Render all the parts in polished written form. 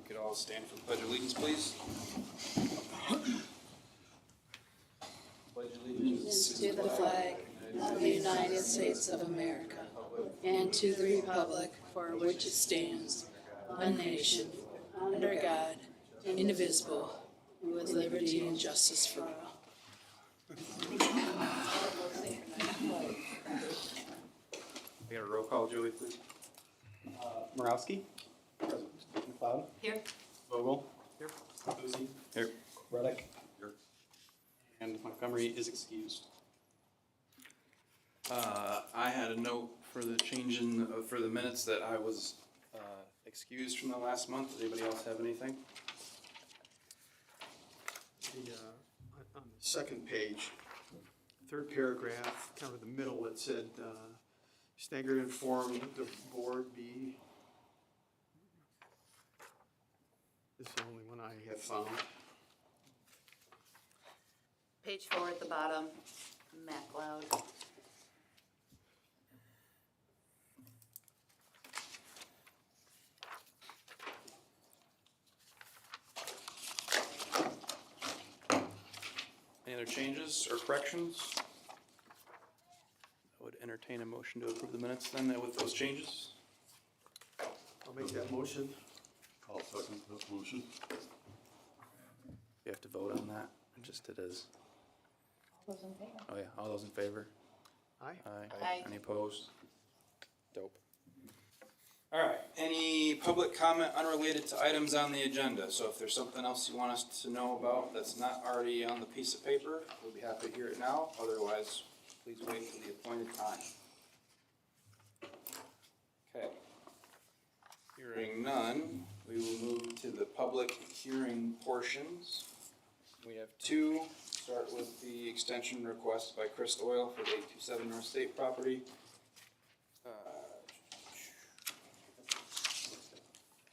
we could all stand for the Pledge of Allegiance, please. Pledge allegiance To the flag of the United States of America and to the republic for which it stands, one nation, under God, indivisible, with liberty and justice for all. We got a roll call, Julie, please. Morowski. Present. McLeod. Here. Vogel. Here. Boozy. Here. Reddick. Here. And Montgomery is excused. I had a note for the change in, for the minutes that I was excused from the last month. Does anybody else have anything? On the second page, third paragraph, kind of the middle, it said, Stanger informed the board be. This is the only one I have found. Page 4 at the bottom, MacLeod. Any other changes or corrections? I would entertain a motion to approve the minutes then with those changes. I'll make that motion. I'll second that motion. You have to vote on that, just it is. All those in favor? Oh yeah, all those in favor? Aye. Aye. Any opposed? Dope. All right, any public comment unrelated to items on the agenda? So if there's something else you want us to know about that's not already on the piece of paper, we'll be happy to hear it now. Otherwise, please wait till the appointed time. Okay. Hearing none, we will move to the public hearing portions. We have two. Start with the extension request by Crest Oil for the 827 North State property.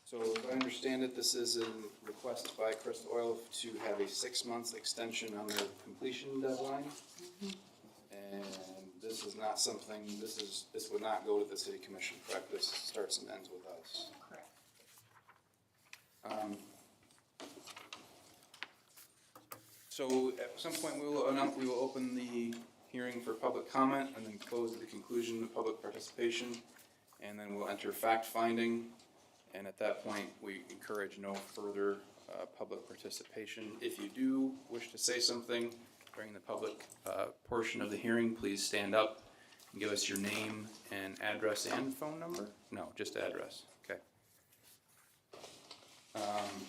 So if I understand it, this is a request by Crest Oil to have a 6 months extension on their completion deadline. And this is not something, this would not go to the city commission, correct? This starts and ends with us. Correct. So at some point, we will open the hearing for public comment and then close at the conclusion of public participation. And then we'll enter fact finding. And at that point, we encourage no further public participation. If you do wish to say something during the public portion of the hearing, please stand up and give us your name and address and phone number. No, just address. Okay.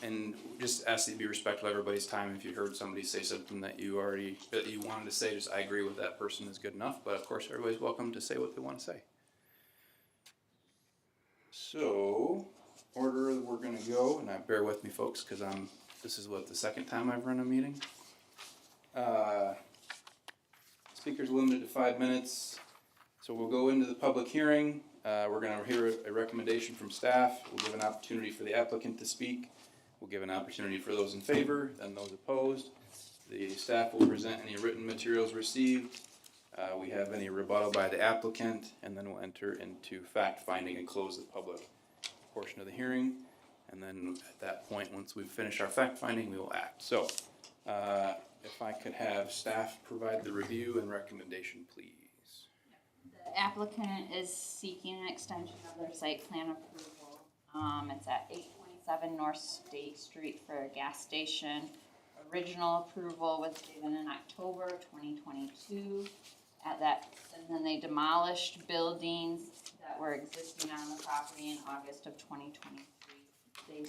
And just ask that you be respectful of everybody's time. If you heard somebody say something that you wanted to say, just I agree with that person is good enough. But of course, everybody's welcome to say what they want to say. So, order we're gonna go, and bear with me, folks, because this is the second time I've run a meeting. Speakers limited to 5 minutes, so we'll go into the public hearing. We're gonna hear a recommendation from staff. We'll give an opportunity for the applicant to speak. We'll give an opportunity for those in favor, then those opposed. The staff will present any written materials received. We have any rebuttal by the applicant, and then we'll enter into fact finding and close the public portion of the hearing. And then at that point, once we finish our fact finding, we will act. So, if I could have staff provide the review and recommendation, please. The applicant is seeking an extension of their site plan approval. It's at 827 North State Street for a gas station. Original approval was given in October 2022. And then they demolished buildings that were existing on the property in August of 2023. They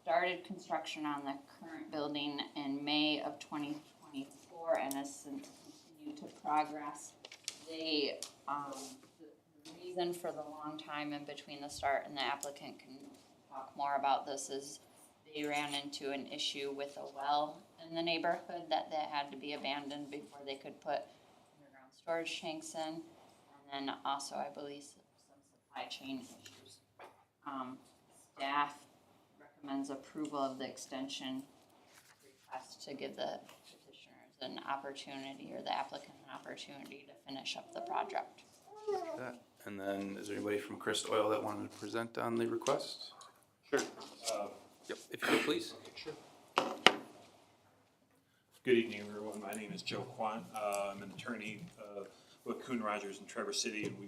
started construction on the current building in May of 2024 and has since continued to progress. The reason for the long time in between the start, and the applicant can talk more about this, is they ran into an issue with a well in the neighborhood that had to be abandoned before they could put underground storage tanks in. And then also, I believe, some supply chain issues. Staff recommends approval of the extension request to give the petitioners an opportunity, or the applicant an opportunity, to finish up the project. And then, is there anybody from Crest Oil that wanted to present on the request? Sure. Yep, if please. Good evening, everyone. My name is Joe Quant. I'm an attorney with Kuhn Rogers in Traverse City, and we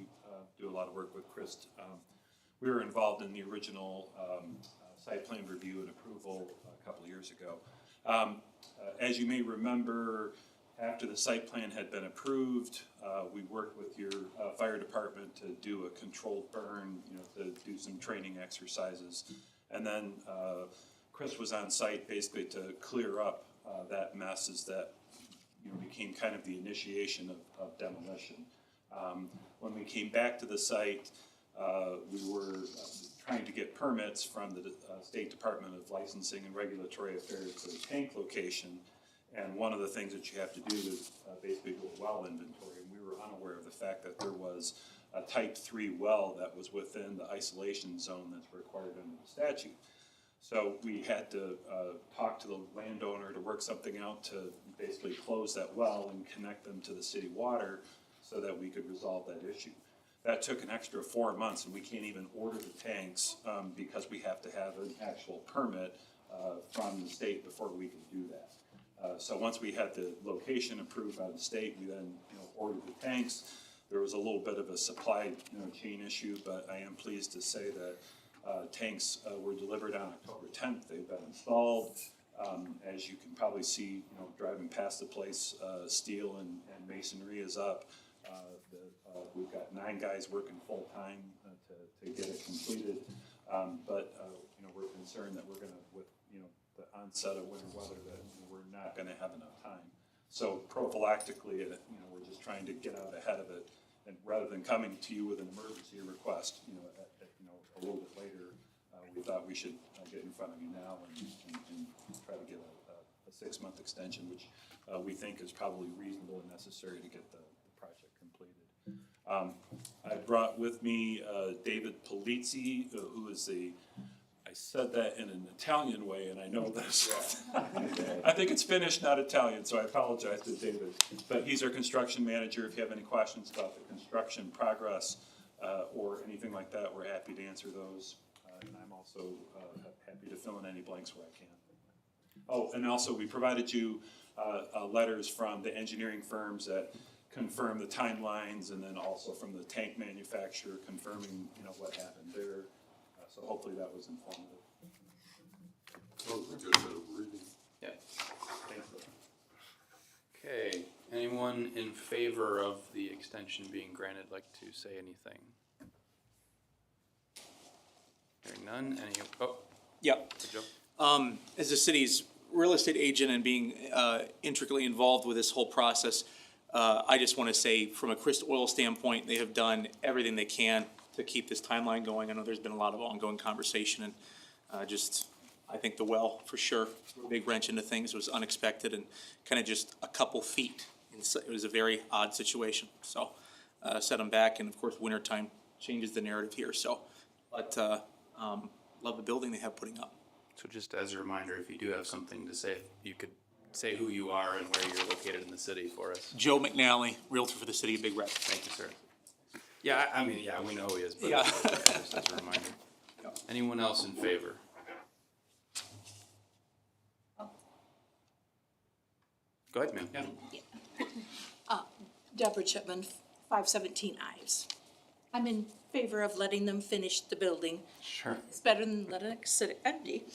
do a lot of work with Chris. We were involved in the original site plan review and approval a couple of years ago. As you may remember, after the site plan had been approved, we worked with your fire department to do a controlled burn, to do some training exercises. And then Chris was on site basically to clear up that mess as that became kind of the initiation of demolition. When we came back to the site, we were trying to get permits from the State Department of Licensing and Regulatory Affairs for the tank location. And one of the things that you have to do is basically do a well inventory. And we were unaware of the fact that there was a type 3 well that was within the isolation zone that's required under the statute. So we had to talk to the landowner to work something out to basically close that well and connect them to the city water so that we could resolve that issue. That took an extra 4 months, and we can't even order the tanks because we have to have an actual permit from the state before we can do that. So once we had the location approved by the state, we then ordered the tanks. There was a little bit of a supply chain issue, but I am pleased to say that tanks were delivered on October 10th. They've been installed. As you can probably see, driving past the place, steel and masonry is up. We've got 9 guys working full time to get it completed. But we're concerned that we're gonna, with the onset of winter weather, that we're not gonna have enough time. So prophylactically, we're just trying to get out ahead of it. And rather than coming to you with an emergency request, a little bit later, we thought we should get in front of you now and try to get a 6-month extension, which we think is probably reasonable and necessary to get the project completed. I brought with me David Polizzi, who is I said that in an Italian way, and I know this. I think it's Finnish, not Italian, so I apologize to David. But he's our construction manager. If you have any questions about the construction progress or anything like that, we're happy to answer those. And I'm also happy to fill in any blanks where I can. Oh, and also we provided you letters from the engineering firms that confirm the timelines, and then also from the tank manufacturer confirming what happened there. So hopefully that was informative. That was a good bit of reading. Yeah. Okay, anyone in favor of the extension being granted like to say anything? Hearing none, Yep. Joe? As the city's real estate agent and being intricately involved with this whole process, I just want to say, from a Crystal Oil standpoint, they have done everything they can to keep this timeline going. I know there's been a lot of ongoing conversation, and I think the well, for sure, a big wrench into things. It was unexpected and kind of just a couple feet. It was a very odd situation. So set them back, and of course, wintertime changes the narrative here. So, but love the building they have putting up. So just as a reminder, if you do have something to say, you could say who you are and where you're located in the city for us. Joe McNally, Realtor for the City of Big Rapid. Thank you, sir. Yeah, I mean, yeah, we know who he is, but Yeah. just as a reminder. Anyone else in favor? Go ahead, ma'am. Yeah. Deborah Chipman, 517 Ives. I'm in favor of letting them finish the building. Sure. It's better than letting it sit empty.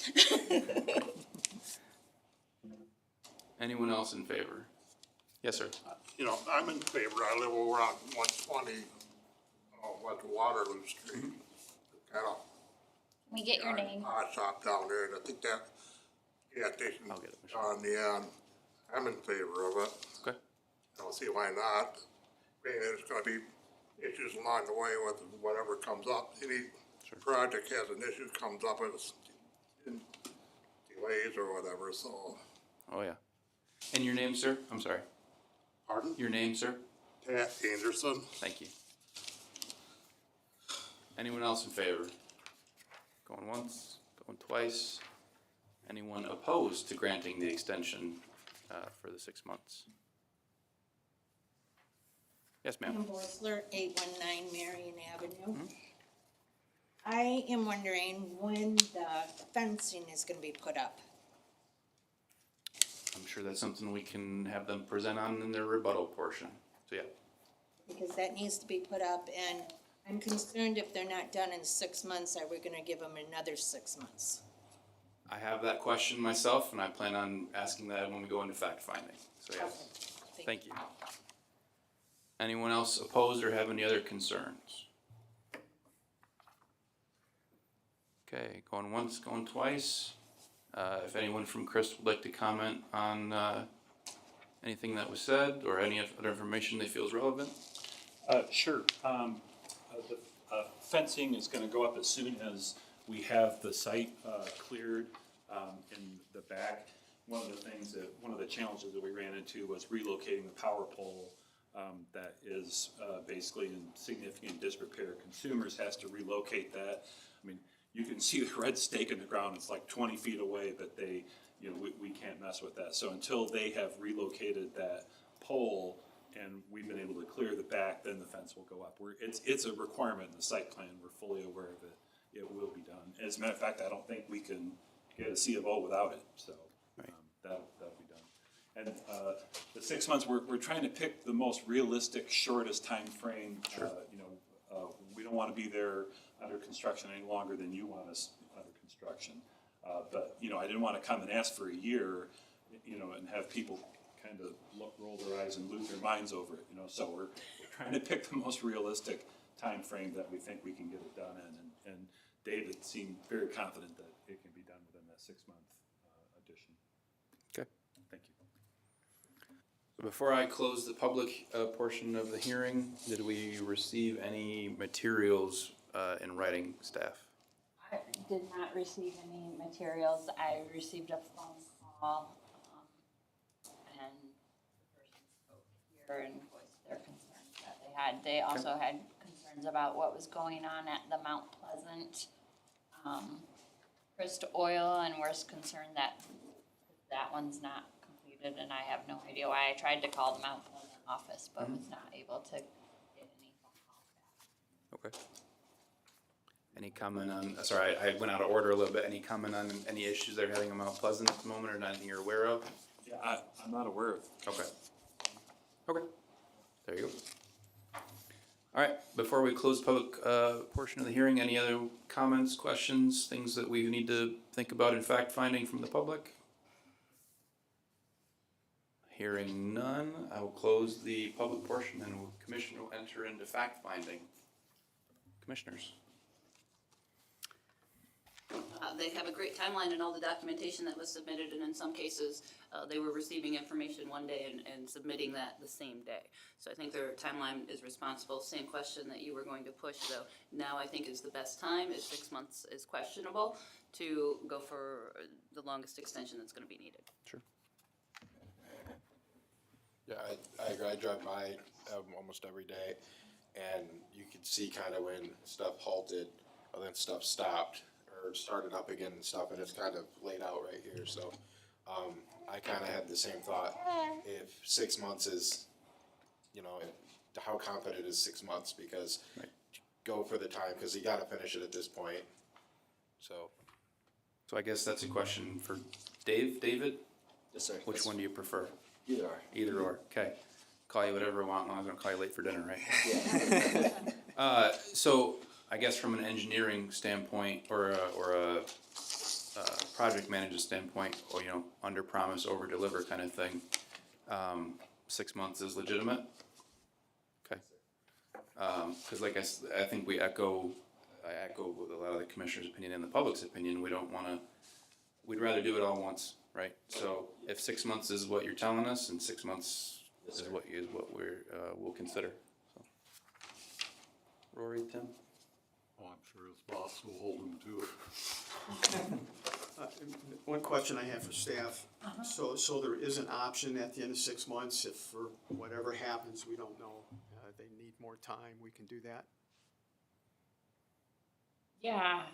Anyone else in favor? Yes, sir. I'm in favor. I live over on 120, West Waterloo Street. Kind of. Can we get your name? Hot shop down there, and I think that gas station I'll get it. on the end. I'm in favor of it. Okay. I don't see why not. There's gonna be issues along the way with whatever comes up. Any project has an issue comes up, it's in delays or whatever, so. Oh, yeah. And your name, sir? I'm sorry. Pardon? Your name, sir? Pat Anderson. Thank you. Anyone else in favor? Going once, going twice. Anyone opposed to granting the extension for the 6 months? Yes, ma'am. Borsler, 819 Marion Avenue. I am wondering when the fencing is gonna be put up. I'm sure that's something we can have them present on in their rebuttal portion. So yeah, Because that needs to be put up, and I'm concerned if they're not done in 6 months, are we gonna give them another 6 months? I have that question myself, and I plan on asking that when we go into fact finding. So yes, Okay, thank you. Anyone else opposed or have any other concerns? Okay, going once, going twice. If anyone from Chris would like to comment on anything that was said or any other information they feel is relevant. Sure. The fencing is gonna go up as soon as we have the site cleared in the back. One of the challenges that we ran into was relocating the power pole that is basically in significant disrepair. Consumers has to relocate that. I mean, you can see the red stake in the ground, it's like 20 feet away, but we can't mess with that. So until they have relocated that pole and we've been able to clear the back, then the fence will go up. It's a requirement in the site plan, we're fully aware of it, it will be done. As a matter of fact, I don't think we can get a C of O without it, so that'll be done. And the 6 months, we're trying to pick the most realistic, shortest time frame. We don't wanna be there under construction any longer than you want us under construction. But I didn't wanna come and ask for a year, and have people kind of roll their eyes and lose their minds over it, so we're trying to pick the most realistic time frame that we think we can get it done in, and David seemed very confident that it can be done within that 6 month addition. Okay. Thank you. Before I close the public portion of the hearing, did we receive any materials in writing, staff? I did not receive any materials. I received a phone call, and the person spoke here and voiced their concerns that they had. They also had concerns about what was going on at the Mount Pleasant, Christ Oil, and we're concerned that one's not completed, and I have no idea why. I tried to call the Mount Pleasant office, but was not able to get any phone calls back. Okay. Any comment on, sorry, I went out of order a little bit. Any comment on any issues they're having in Mount Pleasant at the moment or anything you're aware of? Yeah, I'm not aware of. Okay. Okay. There you go. All right, before we close the public portion of the hearing, any other comments, questions, things that we need to think about in fact finding from the public? Hearing none, I will close the public portion and the commission will enter into fact finding. Commissioners. They have a great timeline in all the documentation that was submitted, and in some cases, they were receiving information one day and submitting that the same day. So I think their timeline is responsible. Same question that you were going to push, though. Now I think is the best time, if 6 months is questionable, to go for the longest extension that's gonna be needed. Sure. Yeah, I agree. I drive by almost every day, and you can see kind of when stuff halted, or then stuff stopped, or started up again and stuff, and it's kind of laid out right here, so, I kinda had the same thought. If 6 months is, how confident is 6 months, because go for the time, cause you gotta finish it at this point, so. So I guess that's a question for David? Yes, sir. Which one do you prefer? Either or. Either or, okay. Call you whatever I want, I'm not gonna call you late for dinner, right? So I guess from an engineering standpoint or a project manager standpoint, or under promise, over deliver kind of thing, 6 months is legitimate? Okay. Cause like I think I echo with a lot of the commissioner's opinion and the public's opinion, we'd rather do it all once, right? So if 6 months is what you're telling us, and 6 months is what we'll consider, so. Rory, Tim? Oh, I'm sure his boss will hold him to it. One question I have for staff, so there is an option at the end of 6 months, if for whatever happens, we don't know, they need more time, we can do that? Yeah,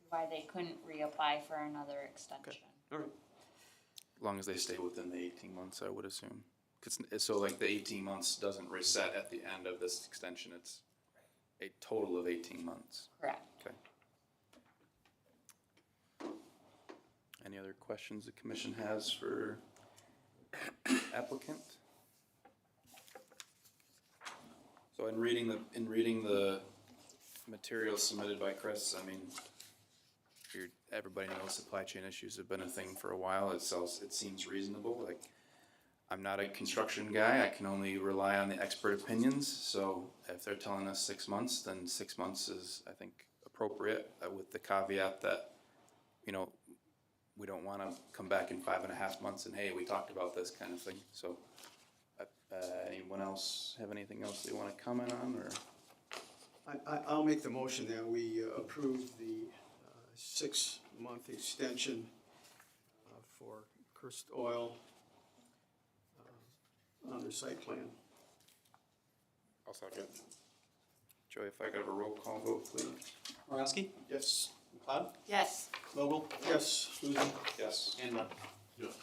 why they couldn't reapply for another extension. All right. As long as they stay within the 18 months, I would assume. So like the 18 months doesn't reset at the end of this extension, it's, a total of 18 months. Correct. Okay. Any other questions the commission has for applicant? So in reading the materials submitted by Chris, I mean, everybody knows supply chain issues have been a thing for a while. It seems reasonable. Like, I'm not a construction guy. I can only rely on the expert opinions. So if they're telling us 6 months, then 6 months is, I think, appropriate, with the caveat that, you know, we don't want to come back in 5.5 months and, hey, we talked about this kind of thing. So, anyone else have anything else they want to comment on, or? I'll make the motion that we approve the 6-month extension for Christ Oil on their site plan. I'll second. Joey, if I could have a roll call vote, please. Morosky, Yes. McLeod, Yes. Vogel, Yes. Susan, Yes. and Lund. Yes.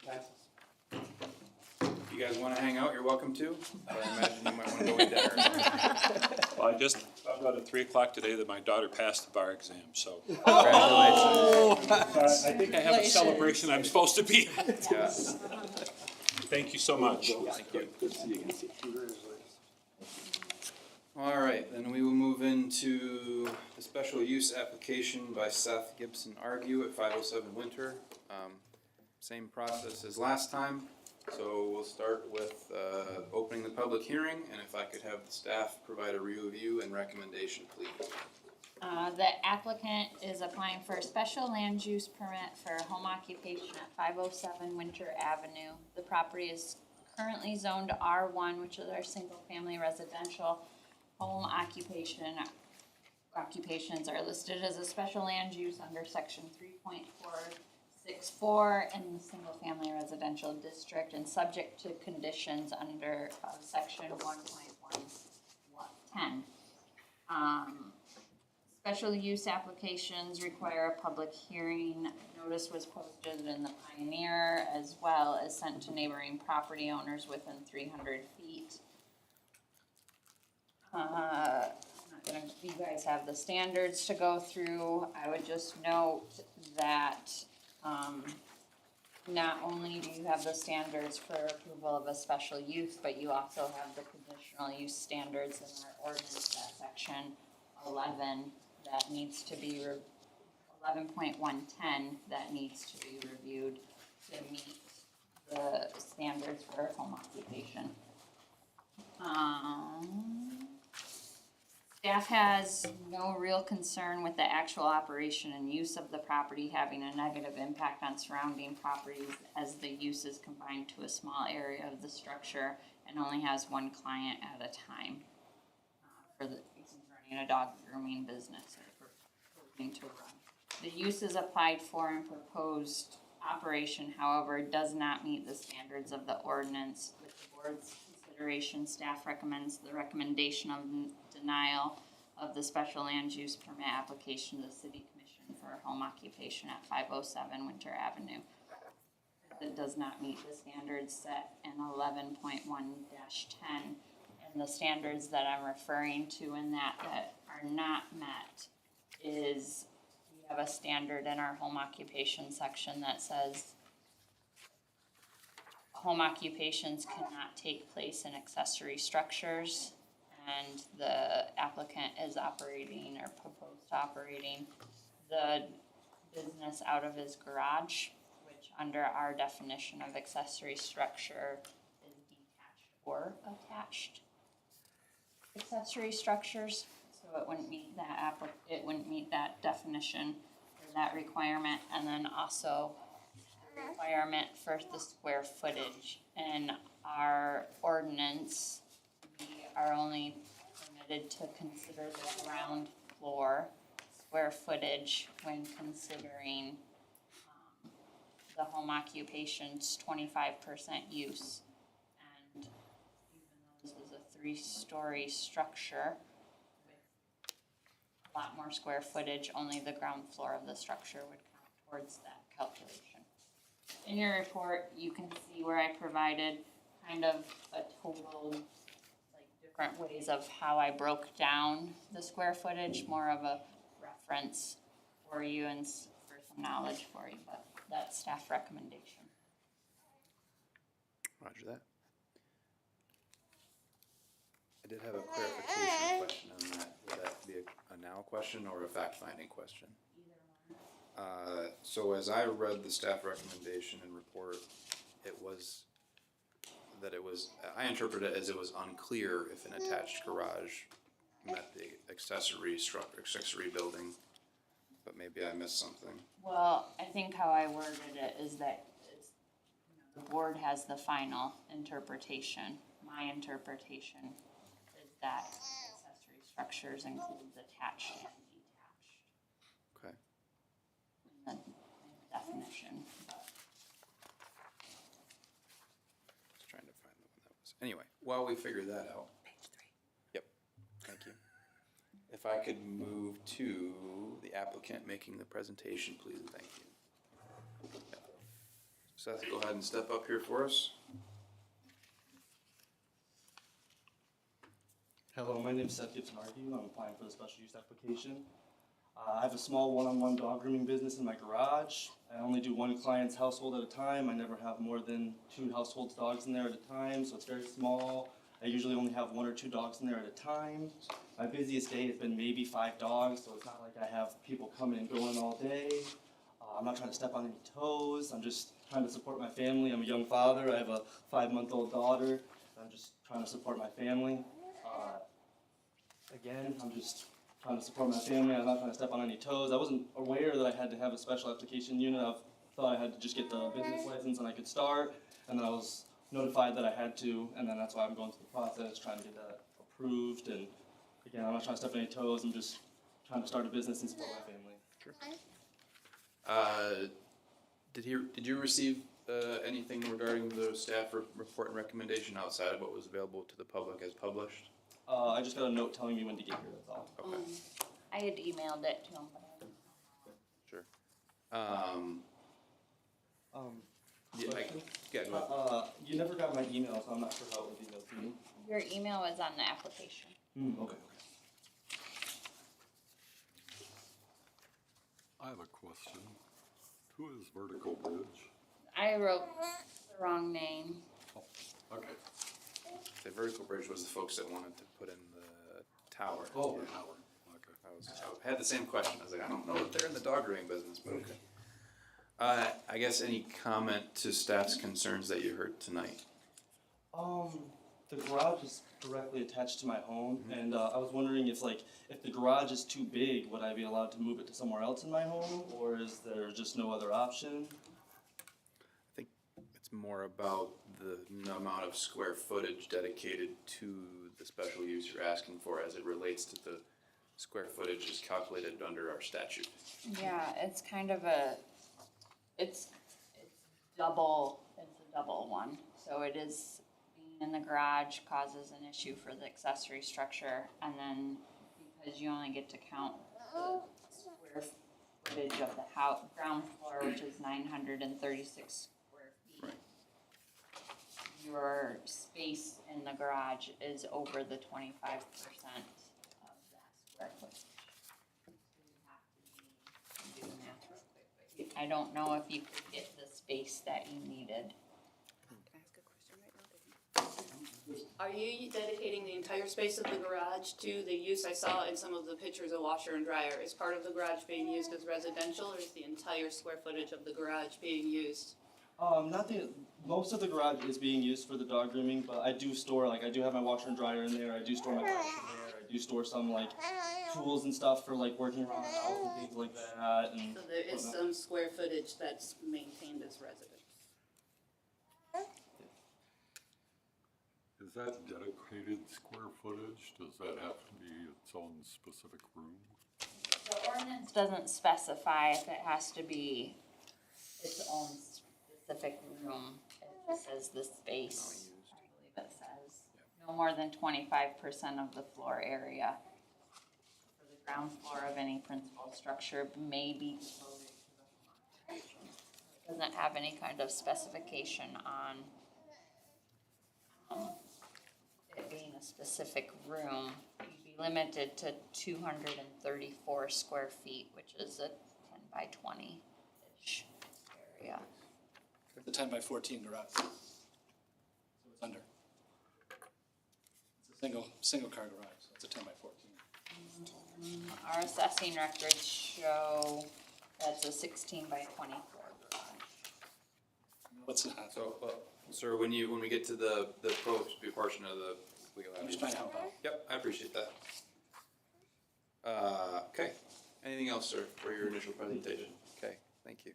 Passes. If you guys want to hang out, you're welcome to, but I imagine you might want to go eat dinner. Well, I just found out at 3 o'clock today that my daughter passed the bar exam, so. Congratulations. I think I have a celebration I'm supposed to be at. Yeah. Thank you so much. Thank you. All right, then we will move into the special use application by Seth Gibson Argue at 507 Winter. Same process as last time, so we'll start with opening the public hearing, and if I could have the staff provide a review and recommendation, please. The applicant is applying for a special land use permit for a home occupation at 507 Winter Avenue. The property is currently zoned R1, which is our single-family residential. Home occupations are listed as a special land use under section 3.464 in the single-family residential district and subject to conditions under section 1.110. Special use applications require a public hearing. Notice was posted in the Pioneer as well as sent to neighboring property owners within 300 feet. I'm not gonna, you guys have the standards to go through. I would just note that, not only do you have the standards for approval of a special use, but you also have the conditional use standards in our ordinance, that section 11 that needs to be 11.110 that needs to be reviewed to meet the standards for a home occupation. Staff has no real concern with the actual operation and use of the property having a negative impact on surrounding properties as the use is confined to a small area of the structure and only has one client at a time. For the, he's running a dog grooming business or proposing to run. The use is applied for and proposed operation, however, does not meet the standards of the ordinance. With the board's consideration, staff recommends the recommendation of denial of the special land use permit application to the city commission for a home occupation at 507 Winter Avenue. It does not meet the standards set in 11.1-10, and the standards that I'm referring to in that are not met is we have a standard in our home occupation section that says home occupations cannot take place in accessory structures, and the applicant is operating or proposed operating the business out of his garage, which under our definition of accessory structure is detached or attached accessory structures. So it wouldn't meet that it wouldn't meet that definition or that requirement, and then also requirement for the square footage. In our ordinance, we are only permitted to consider the ground floor square footage when considering the home occupation's 25% use. And even though this is a 3-story structure with a lot more square footage, only the ground floor of the structure would count towards that calculation. In your report, you can see where I provided kind of a total, like, different ways of how I broke down the square footage, more of a reference for you and for some knowledge for you, but that's staff recommendation. Roger that. I did have a clarification question on that. Would that be a now question or a fact-finding question? So as I read the staff recommendation and report, I interpreted it as it was unclear if an attached garage met the accessory building, but maybe I missed something. Well, I think how I worded it is that the board has the final interpretation. My interpretation is that accessory structures includes attached and detached Okay. in the definition. Just trying to find the one that was. Anyway, while we figure that out. Page 3. Yep, thank you. If I could move to the applicant making the presentation, please, and thank you. Seth, go ahead and step up here for us. Hello, my name is Seth Gibson-Argue. I'm applying for the special use application. I have a small one-on-one dog grooming business in my garage. I only do one client's household at a time. I never have more than 2 household dogs in there at a time, so it's very small. I usually only have 1 or 2 dogs in there at a time. My busiest day has been maybe 5 dogs, so it's not like I have people coming and going all day. I'm not trying to step on any toes. I'm just trying to support my family. I'm a young father. I have a 5-month-old daughter. I'm just trying to support my family. Again, I'm just trying to support my family. I'm not trying to step on any toes. I wasn't aware that I had to have a special application unit. I thought I had to just get the business license and I could start. And then I was notified that I had to, and then that's why I'm going through the process, trying to get that approved. And again, I'm not trying to step on any toes. I'm just trying to start a business and support my family. Sure. Did you receive anything regarding the staff report and recommendation outside of what was available to the public as published? I just got a note telling me when to get here, that's all. Okay. I had emailed it to him, but I didn't. Sure. Yeah, go ahead. You never got my email, so I'm not sure how it was emailed to you. Your email was on the application. Okay. I have a question. Who is Vertical Bridge? I wrote the wrong name. Oh, okay. The Vertical Bridge was the folks that wanted to put in the tower. Oh, Yeah. the tower, okay. I had the same question. I was like, I don't know if they're in the dog grooming business, but okay. I guess any comment to staff's concerns that you heard tonight? The garage is directly attached to my home, and I was wondering if the garage is too big, would I be allowed to move it to somewhere else in my home, or is there just no other option? I think it's more about the amount of square footage dedicated to the special use you're asking for as it relates to the square footage is calculated under our statute. Yeah, it's kind of it's a double one. So it is, being in the garage causes an issue for the accessory structure, and then because you only get to count the square footage of the ground floor, which is 936 square feet. Right. Your space in the garage is over the 25% of that square footage. So you have to do the math real quick, but I don't know if you could get the space that you needed. Are you dedicating the entire space of the garage to the use I saw in some of the pictures of washer and dryer? Is part of the garage being used as residential, or is the entire square footage of the garage being used? Most of the garage is being used for the dog grooming, but I do store, I do have my washer and dryer in there, I do store my bikes in there, I do store some, tools and stuff for, working around the house and things like that, and. So there is some square footage that's maintained as residence. Is that dedicated square footage? Does that have to be its own specific room? The ordinance doesn't specify if it has to be its own specific room. It says the space, I believe it says, no more than 25% of the floor area for the ground floor of any principal structure may be devoted to the home occupation. It doesn't have any kind of specification on it being a specific room, you'd be limited to 234 square feet, which is a 10 by 20-ish area. The 10 by 14 garage. So it's under. It's a single car garage, so it's a 10 by 14. Our assessing records show that's a 16 by 24 garage. What's not? So, sir, when we get to the portion of the legal I'm action. just trying to help out. Yep, I appreciate that. Okay, anything else, sir, for your initial presentation? Okay, thank you.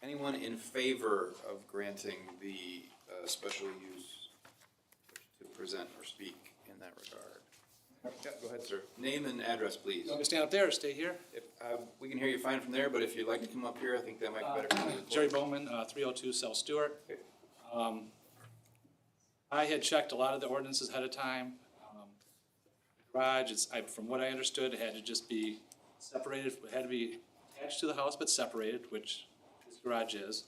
Anyone in favor of granting the special use to present or speak in that regard? Yeah, go ahead, sir. Name and address, please. You want me to stand up there or stay here? If, we can hear you fine from there, but if you'd like to come up here, I think that might be better. Jerry Bowman, 302 South Stewart. Okay. I had checked a lot of the ordinances ahead of time. Garage, from what I understood, it had to just be separated, it had to be attached to the house, but separated, which this garage is.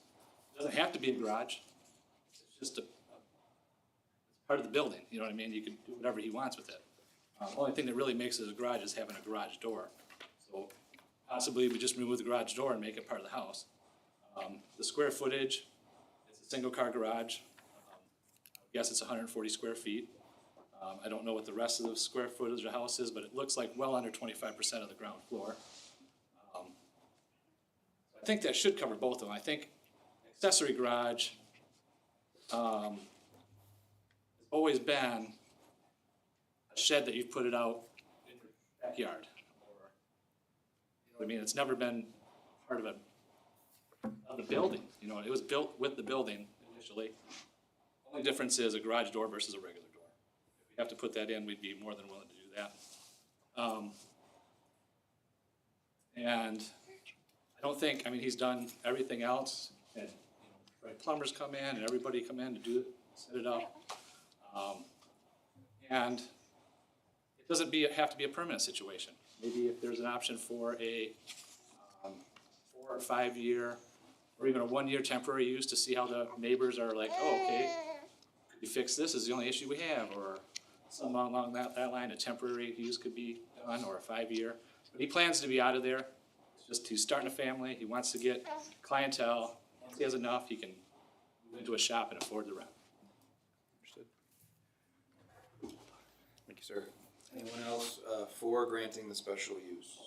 It doesn't have to be a garage. It's just it's part of the building, you know what I mean? You can do whatever he wants with it. The only thing that really makes it a garage is having a garage door. So possibly we just remove the garage door and make it part of the house. The square footage, it's a single car garage. Yes, it's 140 square feet. I don't know what the rest of the square footage of the house is, but it looks like well under 25% of the ground floor. I think that should cover both of them. I think accessory garage has always been a shed that you've put it out in your backyard. Or, you know what I mean? It's never been part of the building. You know, it was built with the building initially. Only difference is a garage door versus a regular door. If we have to put that in, we'd be more than willing to do that. And I don't think, I mean, he's done everything else. And, plumbers come in and everybody come in to do it, set it up. And it doesn't have to be a permanent situation. Maybe if there's an option for a 4 or 5 year, or even a 1 year temporary use to see how the neighbors are like, oh, okay, could you fix this, is the only issue we have, or something along that line, a temporary use could be done, or a 5 year. But he plans to be out of there. It's just he's starting a family, he wants to get clientele. Once he has enough, he can move into a shop and afford the rent. Understood. Thank you, sir. Anyone else for granting the special use?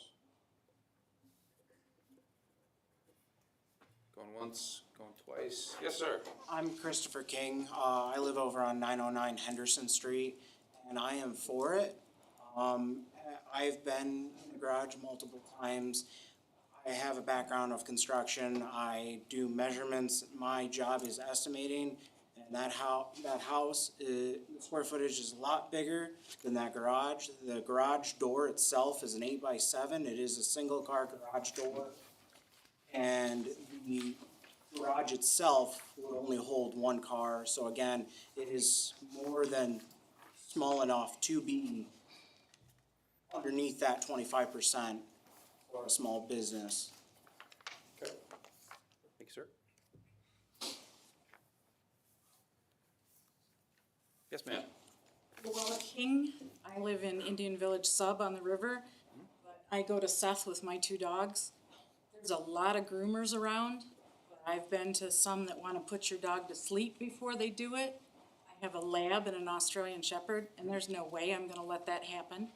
Going once, going twice. Yes, sir. I'm Christopher King. I live over on 909 Henderson Street, and I am for it. I've been in the garage multiple times. I have a background of construction. I do measurements. My job is estimating, and that house, the square footage is a lot bigger than that garage. The garage door itself is an 8x7. It is a single car garage door. And the garage itself will only hold one car, so again, it is more than small enough to be underneath that 25% for a small business. Okay. Thank you, sir. Yes, ma'am. Luella King. I live in Indian Village Sub on the river. But I go to Seth with my 2 dogs. There's a lot of groomers around. But I've been to some that want to put your dog to sleep before they do it. I have a lab and an Australian Shepherd, and there's no way I'm going to let that happen.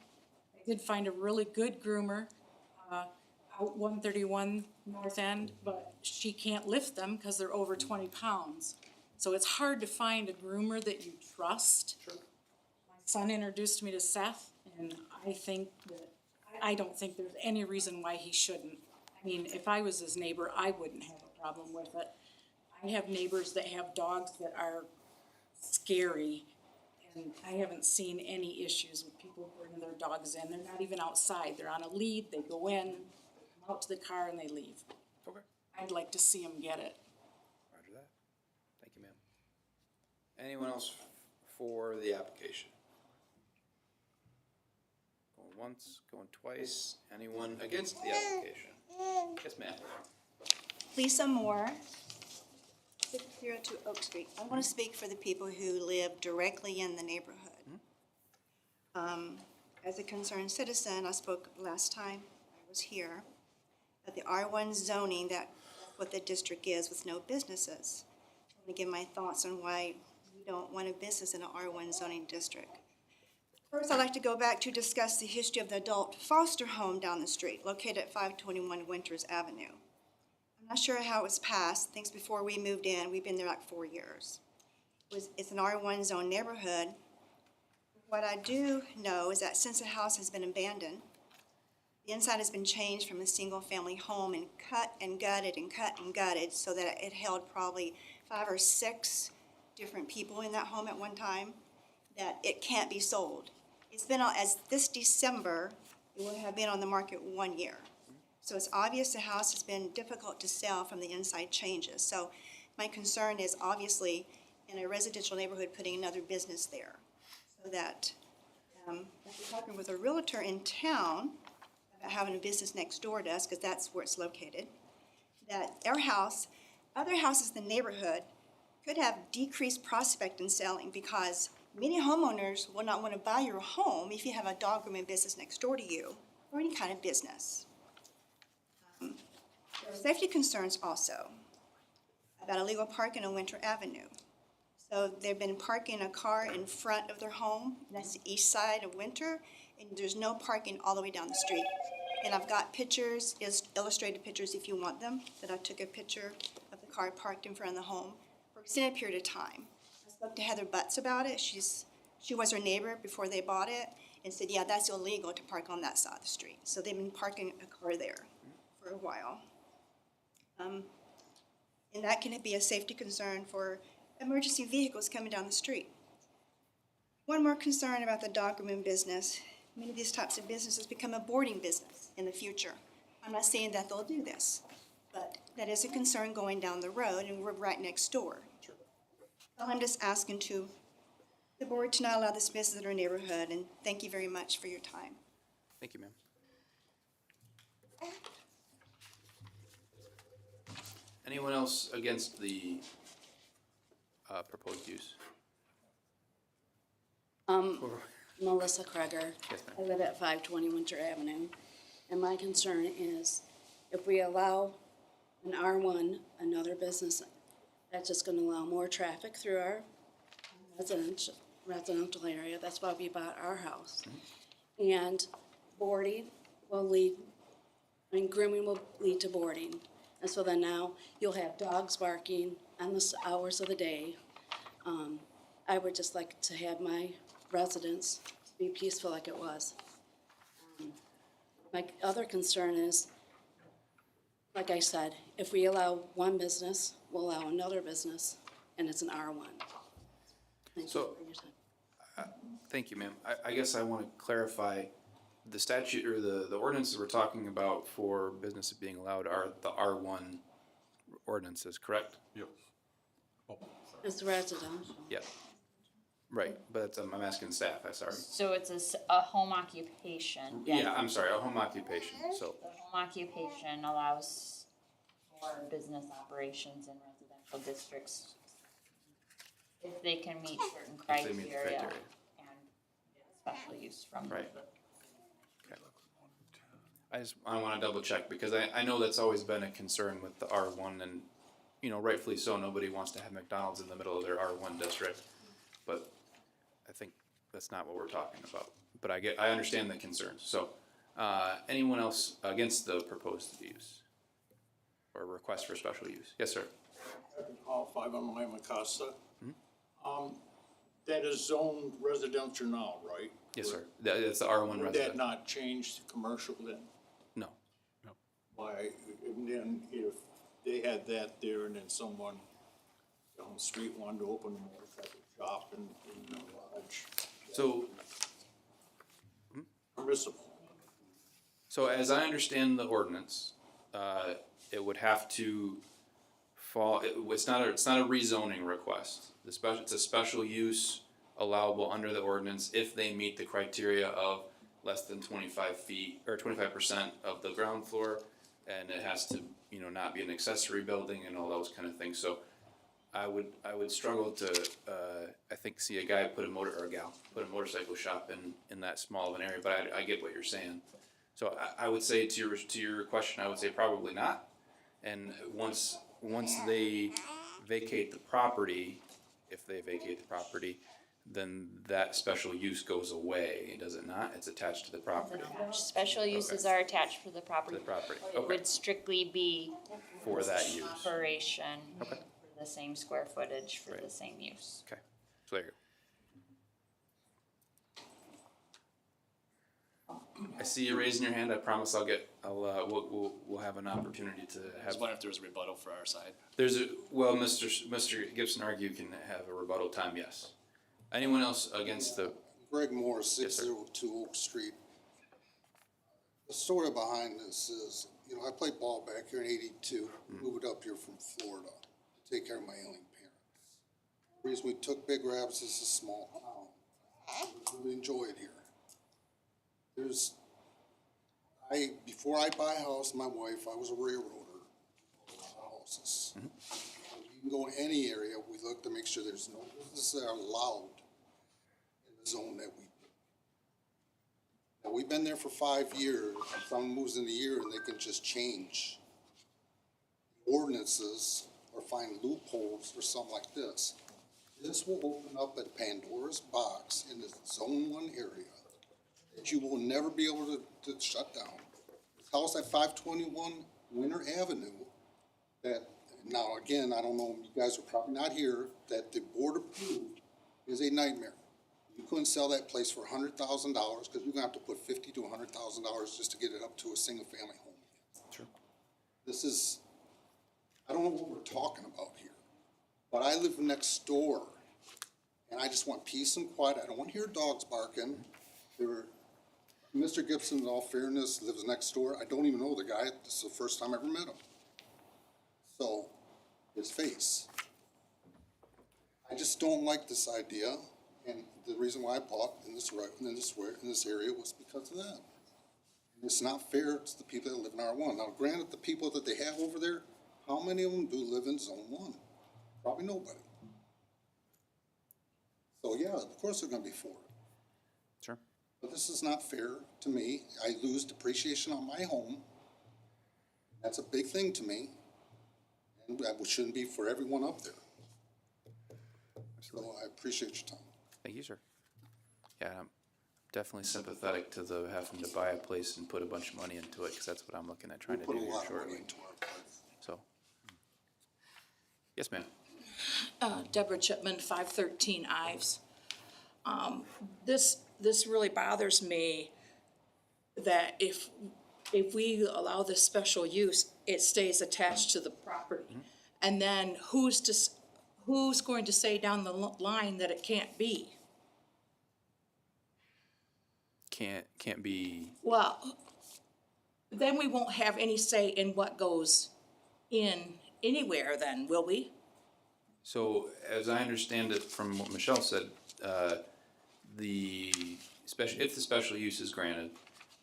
I did find a really good groomer out 131 North End, but she can't lift them because they're over 20 pounds. So it's hard to find a groomer that you trust. Sure. My son introduced me to Seth, and I don't think there's any reason why he shouldn't. I mean, if I was his neighbor, I wouldn't have a problem with it. I have neighbors that have dogs that are scary, and I haven't seen any issues with people bringing their dogs in. They're not even outside. They're on a lead, they go in, they come out to the car, and they leave. Okay. I'd like to see them get it. Roger that. Thank you, ma'am. Anyone else for the application? Going once, going twice. Anyone against the application? Yes, ma'am. Lisa Moore, 602 Oak Street. I want to speak for the people who live directly in the neighborhood. As a concerned citizen, I spoke last time I was here, that the R1 zoning, that's what the district is with no businesses. I'm going to give my thoughts on why we don't want a business in an R1 zoning district. First, I'd like to go back to discuss the history of the adult foster home down the street, located at 521 Winters Avenue. I'm not sure how it was passed. I think before we moved in, we've been there like 4 years. It's an R1 zone neighborhood. What I do know is that since the house has been abandoned, the inside has been changed from a single-family home and cut and gutted so that it held probably 5 or 6 different people in that home at one time, that it can't be sold. It's been on, as this December, it will have been on the market 1 year. So it's obvious the house has been difficult to sell from the inside changes. So my concern is obviously in a residential neighborhood, putting another business there. So that, after talking with a realtor in town about having a business next door to us, because that's where it's located, that our house, other houses in the neighborhood could have decreased prospect in selling because many homeowners will not want to buy your home if you have a dog grooming business next door to you or any kind of business. There are safety concerns also about illegal parking on Winter Avenue. So they've been parking a car in front of their home, and that's the east side of Winter, and there's no parking all the way down the street. And I've got pictures, illustrated pictures if you want them, that I took a picture of the car parked in front of the home for an extended period of time. I spoke to Heather Butts about it. She was her neighbor before they bought it and said, yeah, that's illegal to park on that side of the street. So they've been parking a car there for a while. And that can be a safety concern for emergency vehicles coming down the street. One more concern about the dog grooming business. Many of these types of businesses become a boarding business in the future. I'm not saying that they'll do this, but that is a concern going down the road, and we're right next door. Sure. Well, I'm just asking the board to not allow this business in our neighborhood, and thank you very much for your time. Thank you, ma'am. Anyone else against the proposed use? Melissa Kreger. Yes, ma'am. I live at 520 Winter Avenue, and my concern is if we allow an R1, another business, that's just gonna allow more traffic through our residential area. That's why we bought our house. And boarding will lead, grooming will lead to boarding. And so then now you'll have dogs barking on the hours of the day. I would just like to have my residents be peaceful like it was. My other concern is, like I said, if we allow one business, we'll allow another business, and it's an R1. Thank you So- for your time. Thank you, ma'am. I guess I want to clarify, the statute or the ordinances we're talking about for businesses being allowed are the R1 ordinances, correct? Yes. It's residential. Yeah. Right, but I'm asking staff, I'm sorry. So it's a home occupation. Yeah, I'm sorry, a home occupation, so, The home occupation allows for business operations in residential districts if they can meet certain if they meet the criteria criteria. and get special use from the. Right. I want to double check because I know that's always been a concern with the R1 and, you know, rightfully so, nobody wants to have McDonald's in the middle of their R1 district. But I think that's not what we're talking about. But I understand the concerns. So, anyone else against the proposed use? Or request for special use? Yes, sir. All 5 on my Mikasa. That is zoned residential now, right? Yes, sir. It's the R1 Would that resident. not change to commercial then? No. Why, and then if they had that there and then someone down the street wanted to open a motorcycle shop in a lodge, So, permissible? So as I understand the ordinance, it would have to fall, it's not a rezoning request. It's a special use allowable under the ordinance if they meet the criteria of less than 25 feet or 25% of the ground floor. And it has to, not be an accessory building and all those kind of things. So, I would struggle to, I think, see a guy put a motorcycle shop in that small of an area, but I get what you're saying. So I would say to your question, I would say probably not. And once they vacate the property, if they vacate the property, then that special use goes away, does it not? It's attached to the property. Special uses are attached for the property. To the property, It okay, would strictly be for that use. operation, Okay. for the same square footage, for Right. the same use. Okay, clear. I see you raising your hand. I promise we'll have an opportunity to I have. was wondering if there was a rebuttal for our side. Mr. Gibson argued can have a rebuttal time, yes. Anyone else against the, Greg Morris, Yes, sir. 602 Oak Street. The story behind this is, I played ball back here in '82, moved up here from Florida to take care of my ailing parents. The reason we took Big Rapids is a small town. We really enjoy it here. Before I buy a house, my wife, I was a railroader, houses. You can go in any area, we look to make sure there's no businesses that are allowed in the zone that we do. Now, we've been there for 5 years, someone moves in a year and they can just change ordinances or find loopholes or something like this. This will open up a Pandora's box in the Zone 1 area that you will never be able to shut down. This house at 521 Winter Avenue, that, now again, I don't know, you guys are probably not here, that the board approved is a nightmare. You couldn't sell that place for $100,000 because you're gonna have to put $50,000 to $100,000 just to get it up to a single family home. Sure. This is, I don't know what we're talking about here, but I live next door and I just want peace and quiet. I don't want to hear dogs barking. Mr. Gibson, in all fairness, lives next door. I don't even know the guy. This is the first time I ever met him. So, his face. I just don't like this idea, and the reason why I bought in this area was because of that. And it's not fair to the people that live in R1. Now, granted, the people that they have over there, how many of them do live in Zone 1? Probably nobody. So, yeah, of course they're gonna be for it. Sure. But this is not fair to me. I lose depreciation on my home. That's a big thing to me. And that shouldn't be for everyone up there. So I appreciate your time. thank you, sir. Yeah, I'm definitely sympathetic to the having to buy a place and put a bunch of money into it, because that's what I'm looking at trying to do Put a here lot of money shortly. into our place. So, yes, ma'am. Deborah Chipman, 513 Ives. This really bothers me that if we allow this special use, it stays attached to the property. And then who's going to say down the line that it can't be? Can't be, Well, then we won't have any say in what goes in anywhere then, will we? so as I understand it from what Michelle said, if the special use is granted,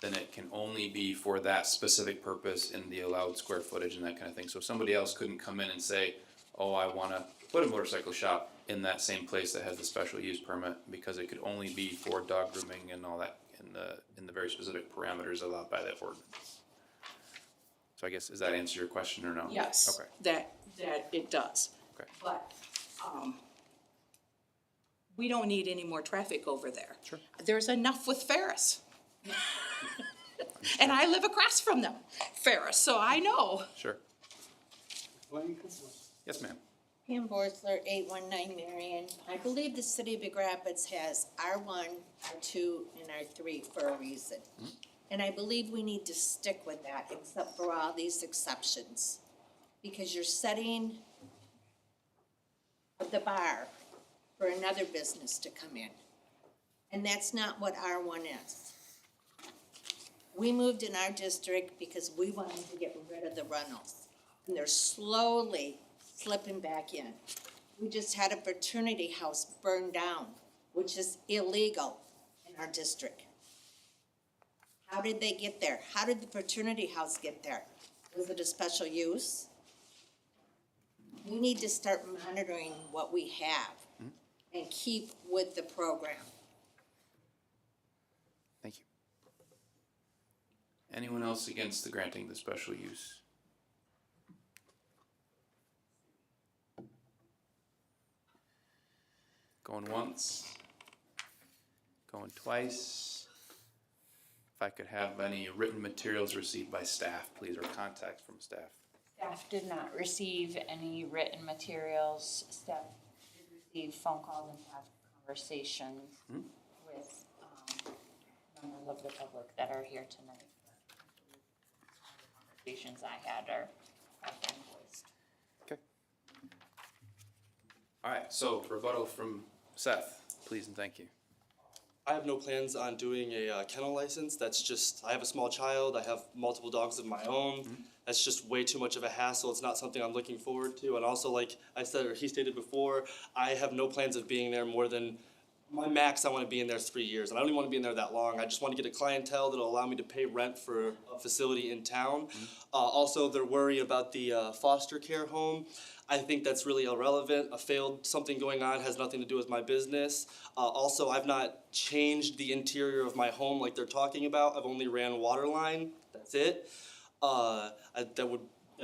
then it can only be for that specific purpose in the allowed square footage and that kind of thing. So somebody else couldn't come in and say, oh, I wanna put a motorcycle shop in that same place that has the special use permit, because it could only be for dog grooming and all that in the very specific parameters allowed by that ordinance. So I guess, does that answer your question or no? Yes, Okay, that it does. okay, But, we don't need any more traffic over there. Sure. There's enough with Ferris. And I live across from them, Ferris, so I know. sure. Yes, ma'am. Pam Borsler, 819 Marion. I believe the city of Big Rapids has R1, R2, and R3 for a reason. And I believe we need to stick with that, except for all these exceptions. Because you're setting the bar for another business to come in. And that's not what R1 is. We moved in our district because we wanted to get rid of the runnels. And they're slowly slipping back in. We just had a fraternity house burned down, which is illegal in our district. How did they get there? How did the fraternity house get there? Was it a special use? We need to start monitoring what we have and keep with the program. Thank you. Anyone else against the granting the special use? Going once, going twice. If I could have any written materials received by staff, please, or contact from staff. Staff did not receive any written materials. Staff did receive phone calls and have conversations with members of the public that are here tonight. Conversations I had have been voiced. Okay. All right, so rebuttal from Seth, please and thank you. I have no plans on doing a kennel license. That's just, I have a small child, I have multiple dogs of my own. That's just way too much of a hassle. It's not something I'm looking forward to. And also, like I said, or he stated before, I have no plans of being there more than, my max, I want to be in there 3 years. And I don't even want to be in there that long. I just want to get a clientele that'll allow me to pay rent for a facility in town. Also, they're worried about the foster care home. I think that's really irrelevant. A failed something going on has nothing to do with my business. Also, I've not changed the interior of my home like they're talking about. I've only ran water line. That's it. That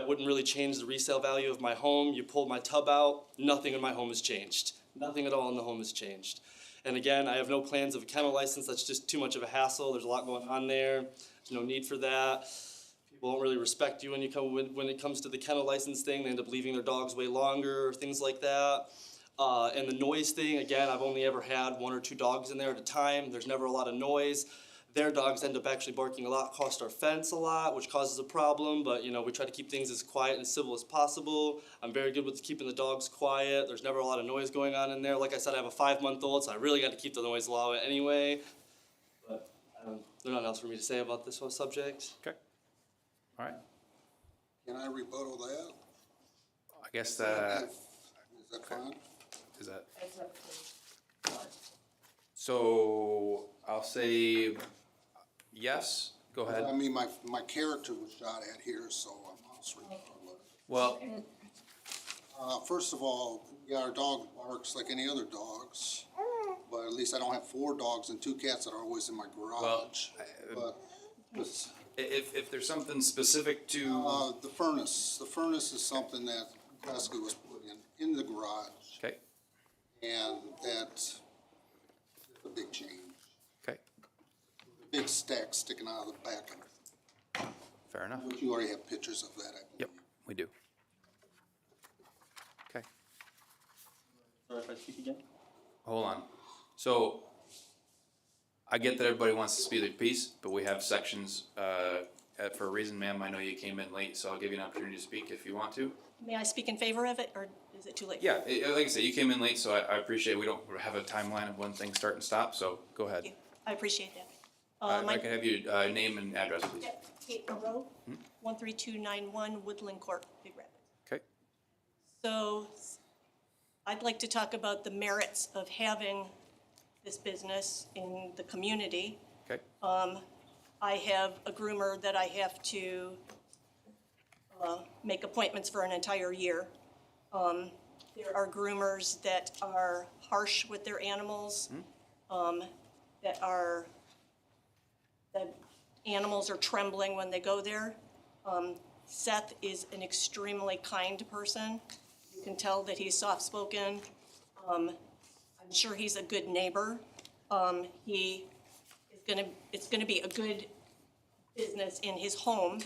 wouldn't really change the resale value of my home. You pulled my tub out. Nothing in my home has changed. Nothing at all in the home has changed. And again, I have no plans of a kennel license. That's just too much of a hassle. There's a lot going on there. There's no need for that. People don't really respect you when it comes to the kennel license thing. They end up leaving their dogs way longer, or things like that. And the noise thing, again, I've only ever had 1 or 2 dogs in there at a time. There's never a lot of noise. Their dogs end up actually barking a lot, cost our fence a lot, which causes a problem. But, we try to keep things as quiet and civil as possible. I'm very good with keeping the dogs quiet. There's never a lot of noise going on in there. Like I said, I have a 5-month-old, so I really got to keep the noise low anyway. But there's nothing else for me to say about this whole subject. Okay. All right. Can I rebuttal that? I guess Is that fine? is that? It's up to the board. So I'll say yes. Go ahead. I mean, my character was shot at here, so I'm also rebuttal. Well, First of all, yeah, our dog barks like any other dogs, but at least I don't have 4 dogs and 2 cats that are always in my garage. But if there's something specific to the furnace is something that Prescott was putting in the garage. Okay. And that's a big change. Okay. Big stack sticking out of the back of it. Fair enough. Which you already have pictures of that, I believe. Yep, we do. Okay. Sorry if I speak again. Hold on. So I get that everybody wants to speak their piece, but we have sections for a reason, ma'am. I know you came in late, so I'll give you an opportunity to speak if you want to. May I speak in favor of it, or is it too late? Yeah, like I said, you came in late, so I appreciate we don't have a timeline of when things start and stop, so go ahead. I appreciate that. I can have your name and address, please. Kate Monroe, 13291 Woodland Court, Big Rapids. Okay. So I'd like to talk about the merits of having this business in the community. Okay. I have a groomer that I have to make appointments for an entire year. There are groomers that are harsh with their animals, that animals are trembling when they go there. Seth is an extremely kind person. You can tell that he's soft-spoken. I'm sure he's a good neighbor. It's gonna be a good business in his home.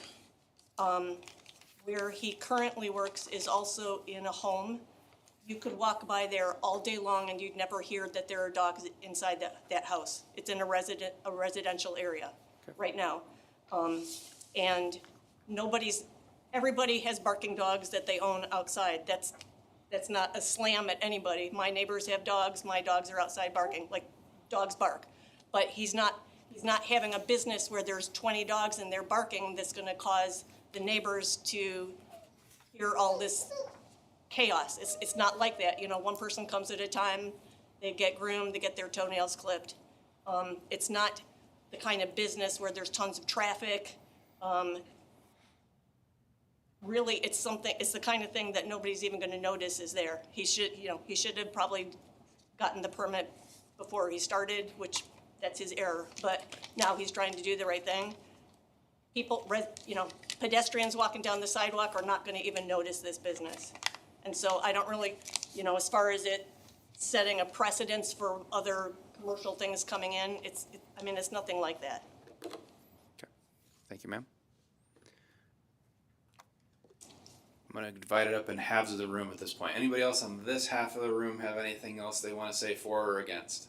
Where he currently works is also in a home. You could walk by there all day long and you'd never hear that there are dogs inside that house. It's in a residential area right now. And everybody has barking dogs that they own outside. That's not a slam at anybody. My neighbors have dogs, my dogs are outside barking, like dogs bark. But he's not having a business where there's 20 dogs and they're barking that's gonna cause the neighbors to hear all this chaos. It's not like that. One person comes at a time, they get groomed, they get their toenails clipped. It's not the kind of business where there's tons of traffic. really, it's the kind of thing that nobody's even gonna notice is there. He should have probably gotten the permit before he started, which, that's his error, but now he's trying to do the right thing. People, pedestrians walking down the sidewalk are not gonna even notice this business. And so I don't really, as far as it setting a precedence for other commercial things coming in, it's nothing like that. Thank you, ma'am. I'm gonna divide it up in halves of the room at this point. Anybody else on this half of the room have anything else they wanna say for or against?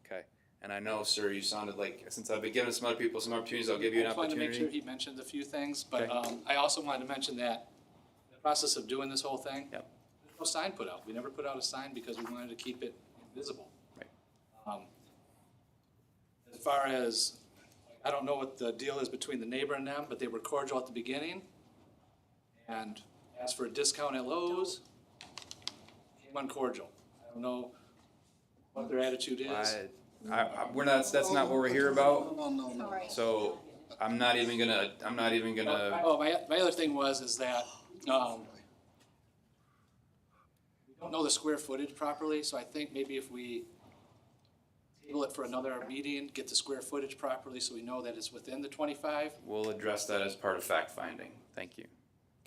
Okay, and I know, sir, you sounded like, since I've been giving some other people some opportunities, I'll give you an I just wanted to make sure opportunity. he mentioned a few things, but Okay. I also wanted to mention that in the process of doing this whole thing, Yep. there's no sign put out. We never put out a sign because we wanted to keep it invisible. Right. As far as, I don't know what the deal is between the neighbor and them, but they were cordial at the beginning and asked for a discount at Lowe's, came uncordial. I don't know what their attitude is. We're not, that's not what we're here about, No. so I'm not even gonna, Oh, my other thing is that, we don't know the square footage properly, so I think maybe if we table it for another meeting, get the square footage properly so we know that it's within the 25. we'll address that as part of fact finding. Thank you.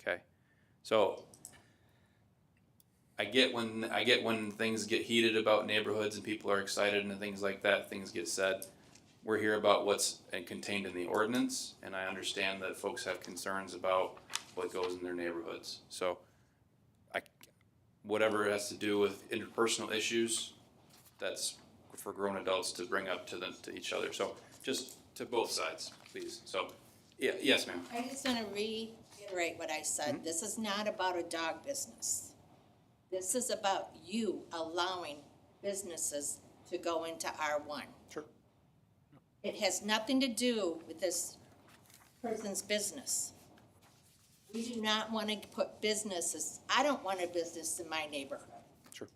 Okay, so I get when things get heated about neighborhoods and people are excited and things like that, things get said. We're here about what's contained in the ordinance, and I understand that folks have concerns about what goes in their neighborhoods. So whatever it has to do with interpersonal issues, that's for grown adults to bring up to each other. So just to both sides, please. So, yeah, yes, ma'am. I just want to reiterate what I said. This is not about a dog business. This is about you allowing businesses to go into R1. Sure. It has nothing to do with this person's business. We do not want to put businesses, I don't want a business in my neighborhood. Sure.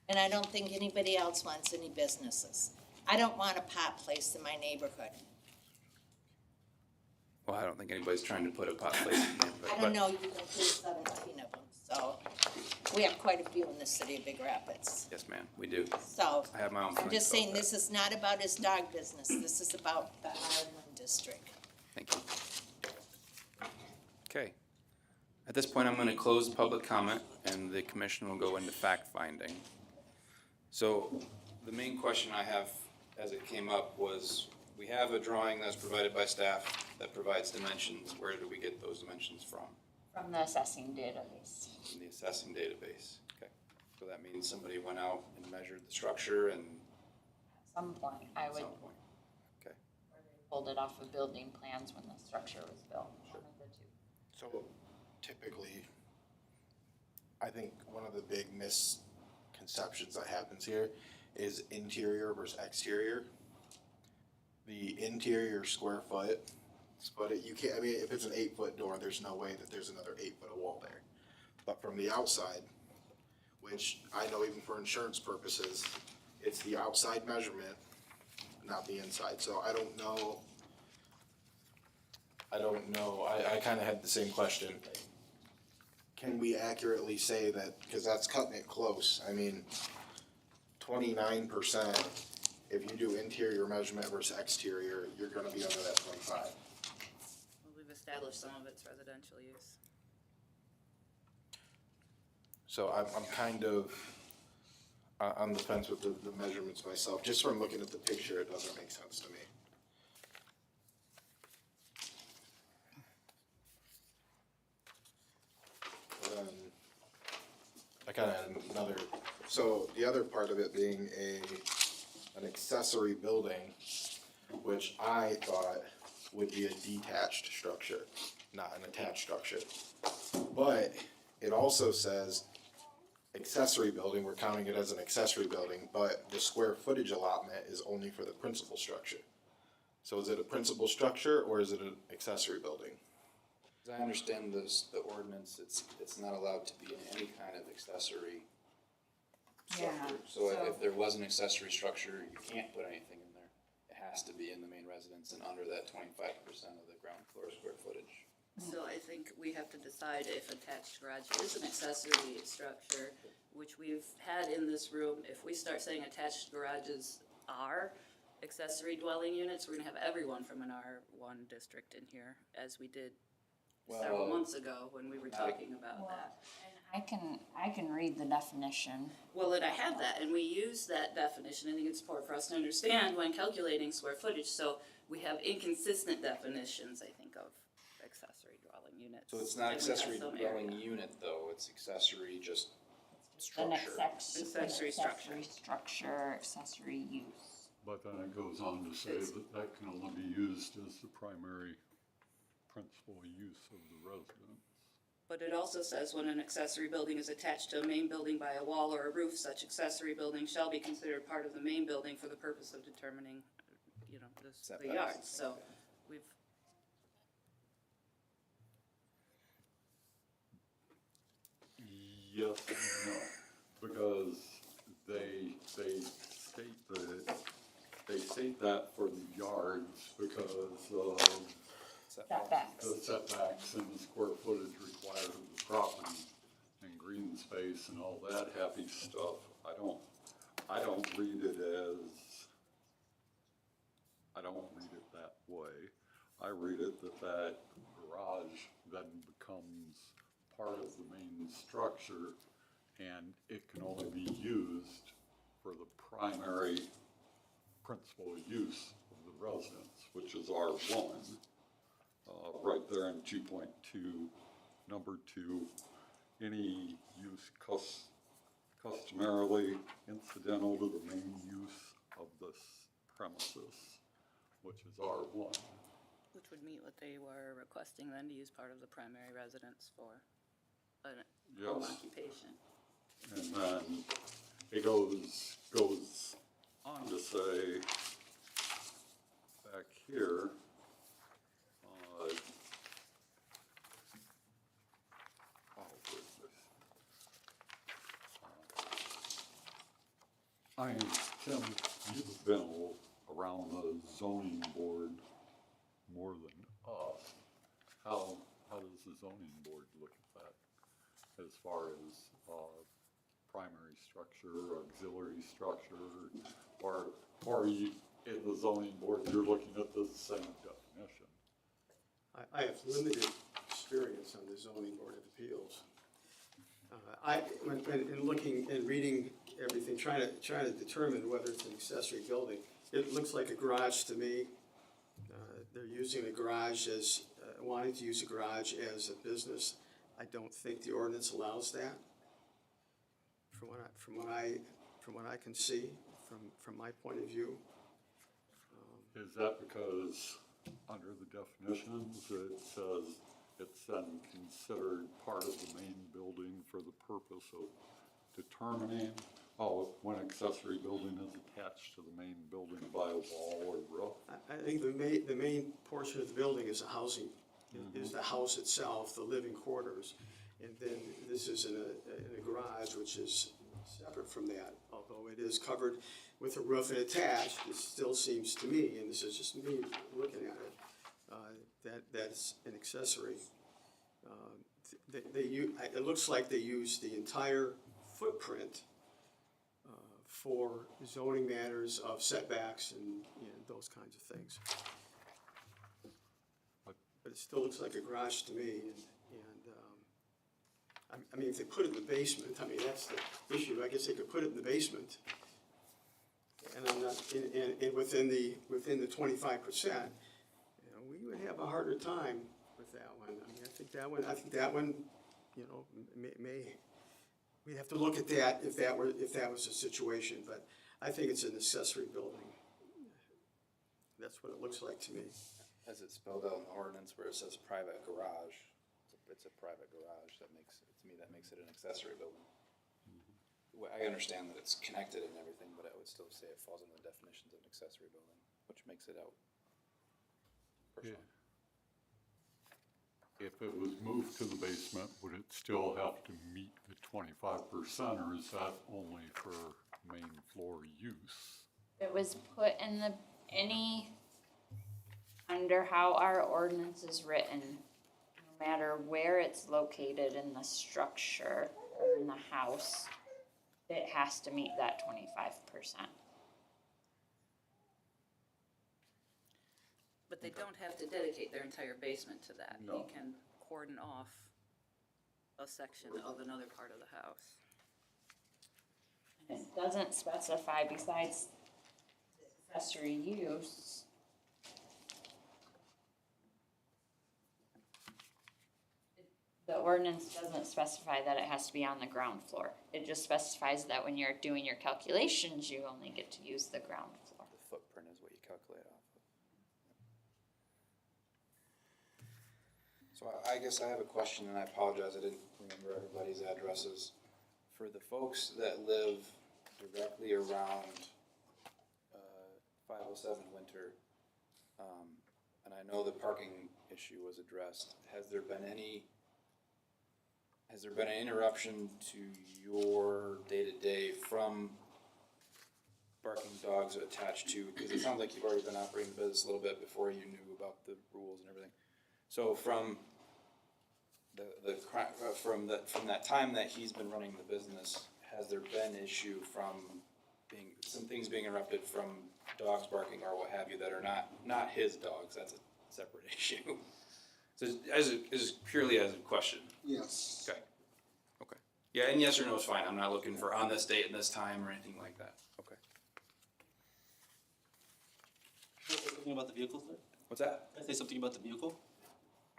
And I don't think anybody else wants any businesses. I don't want a pot place in my neighborhood. Well, I don't think anybody's trying to put a pot place in the neighborhood. I don't know, you can put 17 of them, so we have quite a few in the city of Big Rapids. Yes, ma'am, we do. So, I have my own I'm feelings just about saying, that. this is not about his dog business, this is about the R1 district. Thank you. Okay. At this point, I'm gonna close the public comment and the commission will go into fact finding. So the main question I have as it came up was, we have a drawing that's provided by staff that provides dimensions. Where do we get those dimensions from? From the assessing database. From the assessing database. Okay. So that means somebody went out and measured the structure and At some point, I at would, some point. Okay. pulled it off of building plans when the structure was built, one of the two. So typically, I think one of the big misconceptions that happens here is interior versus exterior. The interior square foot, you can't, I mean, if it's an 8-foot door, there's no way that there's another 8-foot wall there. But from the outside, which I know even for insurance purposes, it's the outside measurement, not the inside. So I don't know, I kinda had the same question. Can we accurately say that, because that's cutting it close, I mean, 29%, if you do interior measurement versus exterior, you're gonna be under that 25. Well, we've established some of its residential use. So I'm kind of on the fence with the measurements myself. Just from looking at the picture, it doesn't make sense to me. I kind of had another, so the other part of it being an accessory building, which I thought would be a detached structure, not an attached structure. But it also says accessory building, we're counting it as an accessory building, but the square footage allotment is only for the principal structure. So is it a principal structure or is it an accessory building? As I understand this, the ordinance, it's not allowed to be in any kind of accessory structure. So if there was an accessory structure, you can't put anything in there. It has to be in the main residence and under that 25% of the ground floor square footage. I think we have to decide if attached garage is an accessory structure, which we've had in this room. If we start saying attached garages are accessory dwelling units, we're gonna have everyone from an R1 district in here, as we did several months ago when we were talking about that. I can read the definition. Well, and I have that, and we use that definition. I think it's important for us to understand when calculating square footage, so we have inconsistent definitions, I think, of accessory dwelling units. So it's not And we have accessory some dwelling area. unit though, it's accessory just An structure. accessory structure, accessory use. But then it goes on to say that that can only be used as the primary principal use of the residence. But it also says when an accessory building is attached to a main building by a wall or a roof, such accessory building shall be considered part of the main building for the purpose of determining, the Setbacks. yards. So we've, Yes and no, because they state that for the yards because of Setbacks. the setbacks and the square footage required of the property and green space and all that happy stuff. I don't read it that way. I read it that garage then becomes part of the main structure and it can only be used for the primary principal use of the residence, which is R1. Right there in 2.2, number 2, any use customarily incidental to the main use of this premises, which is R1. which would meet what they were requesting then to use part of the primary residence for a home Yes. occupation. And then it goes on to say back here, where's this? Tim, you've been around the zoning board more than us. How does the zoning board look at that as far as primary structure, auxiliary structure, or you, in the zoning board, you're looking at the same definition? I have limited experience on the zoning board of appeals. In looking and reading everything, trying to determine whether it's an accessory building, it looks like a garage to me. They're using a garage as, wanting to use a garage as a business. I don't think the ordinance allows that. From what I can see, from my point of view. Is that because under the definitions, it says it's then considered part of the main building for the purpose of determining, when accessory building is attached to the main building by a wall or roof? I think the main portion of the building is the housing, is the house itself, the living quarters. And then this is in a garage, which is separate from that, although it is covered with a roof and attached. It still seems to me, and this is just me looking at it, that's an accessory. It looks like they use the entire footprint for zoning matters of setbacks and those kinds of things. But it still looks like a garage to me, I mean, if they put it in the basement, I mean, that's the issue. I guess they could put it in the basement. And I'm not, and within the 25%, we would have a harder time with that one. I mean, I think that one, we'd have to look at that if that was a situation, but I think it's an accessory building. That's what it looks like to me. As it's spelled out in the ordinance where it says private garage, it's a private garage, to me, that makes it an accessory building. Well, I understand that it's connected and everything, but I would still say it falls in the definitions of an accessory building, which makes it out. Personally. If it was moved to the basement, would it still have to meet the 25%, or is that only for main floor use? It was put in under how our ordinance is written. no matter where it's located in the structure or in the house, it has to meet that 25%. But they don't have to dedicate their entire basement to that. No. You can cordon off a section of another part of the house. And it doesn't specify besides the accessory use. The ordinance doesn't specify that it has to be on the ground floor. It just specifies that when you're doing your calculations, you only get to use the ground floor. The footprint is what you calculate off of. So I guess I have a question, and I apologize, I didn't remember everybody's addresses. For the folks that live directly around 507 Winter, and I know the parking issue was addressed, has there been any interruption to your day-to-day from barking dogs attached to, because it sounds like you've already been operating the business a little bit before you knew about the rules and everything. So from from that time that he's been running the business, has there been issue from some things being interrupted from dogs barking or what have you that are not his dogs? That's a separate issue. So as purely as a question. Yes. Okay. Okay. Yeah, and yes or no is fine. I'm not looking for on this date and this time or anything like that. Okay. Can I say something about the vehicle, sir? What's that? Can I say something about the vehicle?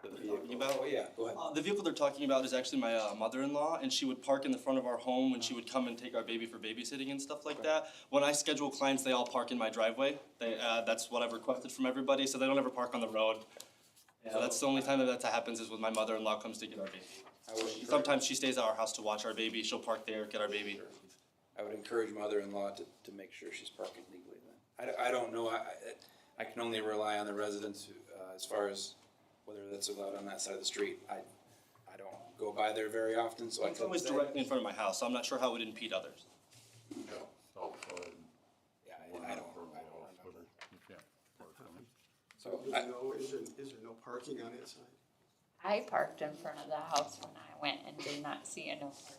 The They're talking about? Oh yeah, go ahead. The vehicle they're talking about is actually my mother-in-law, and she would park in the front of our home when she would come and take our baby for babysitting and stuff like that. When I schedule clients, they all park in my driveway. That's what I've requested from everybody, so they don't ever park on the road. Yeah, that's the only time that happens is when my mother-in-law comes to get our baby. Sometimes she stays at our house to watch our baby. She'll park there, get our baby. I would encourage mother-in-law to make sure she's parking legally then. I don't know, I can only rely on the residents who, as far as whether that's allowed on that side of the street. I don't go by there very often, so I It's couldn't always say. directly in front of my house, so I'm not sure how it would impede others. Outside. Yeah, I don't. You can't park on it. So Is there no parking on that side? I parked in front of the house when I went and did not see enough.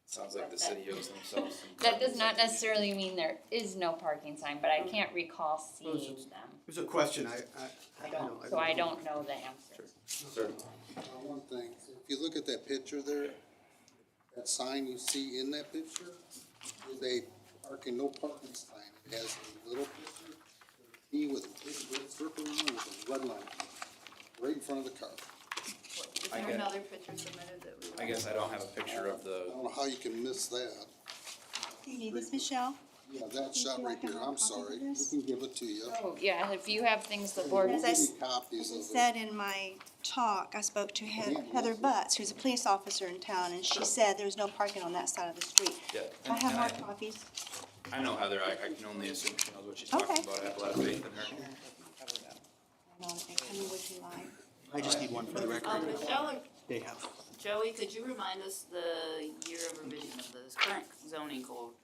Sounds like the city owes themselves some. That does not necessarily mean there is no parking sign, but I can't recall seeing them. It was a question, I don't know the answer. Sir. One thing, if you look at that picture there, that sign you see in that picture is a parking, no parking sign. It has a little picture, E with a big red circle on it with a red line, right in front of the car. Is I there get- another picture submitted that we? I guess I don't have a picture of I the, don't know how you can miss that. Do you need this, Michelle? Yeah, that shot right there, I'm sorry, we can give it to you. Oh, yeah, if you have things the board. As I Give you copies As I of it. said in my talk, I spoke to Heather Butts, who's a police officer in town, and she said there's no parking on that side of the street. yeah. I have and more copies. I know Heather, I can only assume she knows what she's Okay. talking about. I have a lot of faith in her. I know, and tell me what you like. I just need one for the record. Michelle or They have. Joey, could you remind us the year of revision of this current zoning code?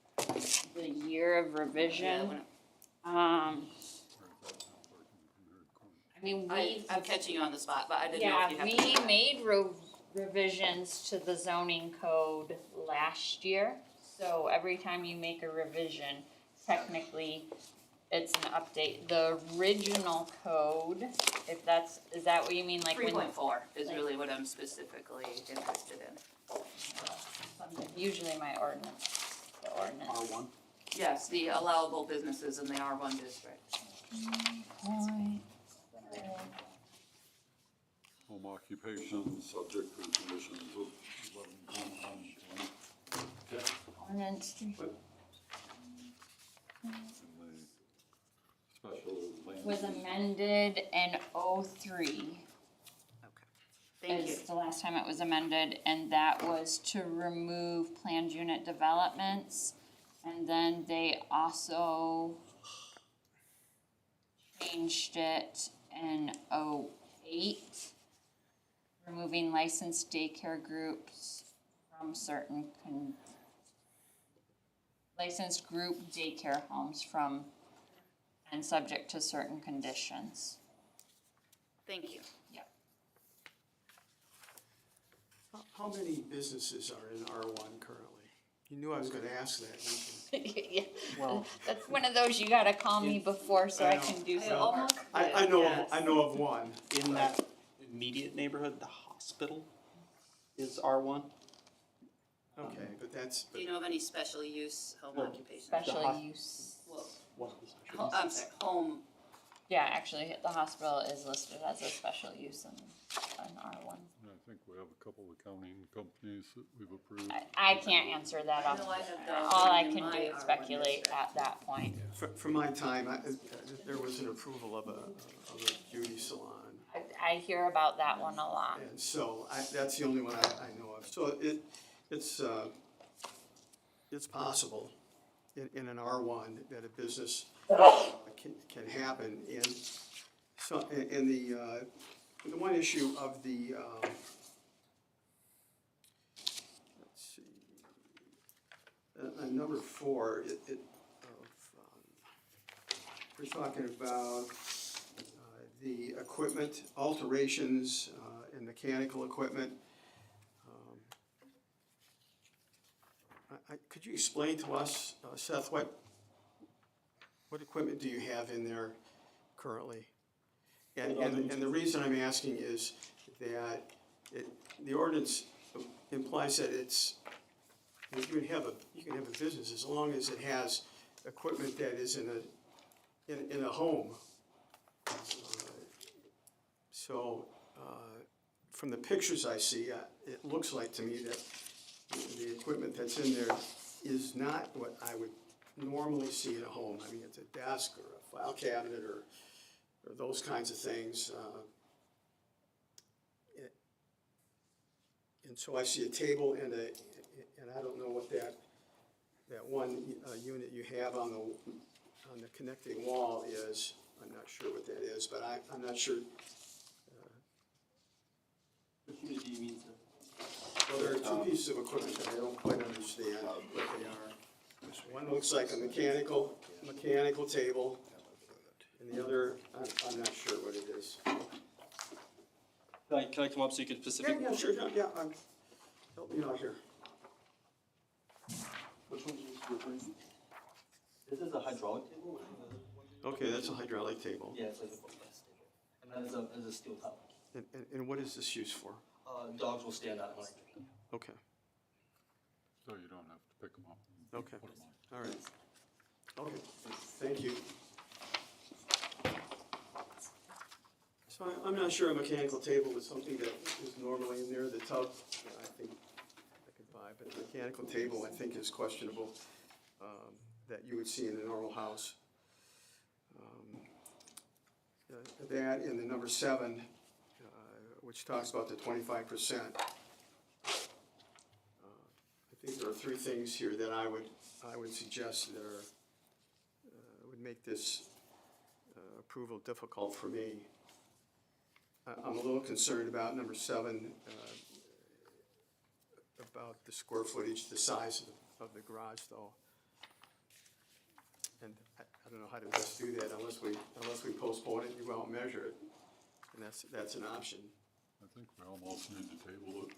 The year of Yeah, revision, when- I mean, I'm catching you on the spot, but I didn't know if you yeah, had. we made revisions to the zoning code last year. So every time you make a revision, technically, it's an update. The original code, if is that what you mean, like when? 3.4 is really what I'm specifically interested in. Usually my ordinance, the ordinance. R1? Yes, the allowable businesses in the R1 district. Home occupation, subject to conditions of 11.1. Ordinance. And the special land. Was amended in '03. Thank you. Is the last time it was amended, and that was to remove planned unit developments. And then they also changed it in '08, removing licensed daycare groups from certain licensed group daycare homes from, and subject to certain conditions. Thank you. Yep. how many businesses are in R1 currently? You knew I was gonna ask that, didn't you? Yeah, Well- that's one of those you gotta call me before so I can do some work. I know of one. In that immediate neighborhood, the hospital is R1. Okay, but that's, Do you know of any special use home Well, occupation? Special use. Well, What's the special use? I'm sorry, home, Yeah, actually, the hospital is listed as a special use in R1. And I think we have a couple of accounting companies that we've approved. I can't answer that off. I know I have done All I in can my do is R1 speculate district. at that point. from my time, there was an approval of a beauty salon. I hear about that one a lot. And so that's the only one I know of. So it's possible in an R1 that a business can happen. And so, and the one issue of the, let's see, number 4, we're talking about the equipment, alterations in mechanical equipment. Could you explain to us, Seth, what equipment do you have in there currently? And the reason I'm asking is that the ordinance implies that you can have a business as long as it has equipment that is in a home. So, from the pictures I see, it looks like to me that the equipment that's in there is not what I would normally see in a home. I mean, it's a desk or a file cabinet or those kinds of things. And so I see a table and I don't know what that one unit you have on the connecting wall is. I'm not sure what that is, but I'm not sure. Which unit do you mean, sir? Well, there are two pieces of equipment that I don't quite understand what they are. One looks like a mechanical table, and the other, I'm not sure what it is. Can I come up so you can specifically? Yeah, sure, yeah, help me out here. Which one do you refer to? This is a hydraulic table? Okay, that's a hydraulic table. Yeah, it's like a footrest table. And that is a steel top. And what is this used for? Dogs will stand out when I drink them. Okay, So you don't have to pick them up. okay, all right. Okay, thank you. So I'm not sure a mechanical table is something that is normally in there. The tub, I think I could buy, but a mechanical table, I think, is questionable, that you would see in a normal house. That and the number 7, which talks about the 25%. I think there are 3 things here that I would suggest that would make this approval difficult for me. I'm a little concerned about number 7, about the square footage, the size of the garage, though. And I don't know how to best do that unless we postpone it and go out and measure it, and that's an option. I think we almost need to table it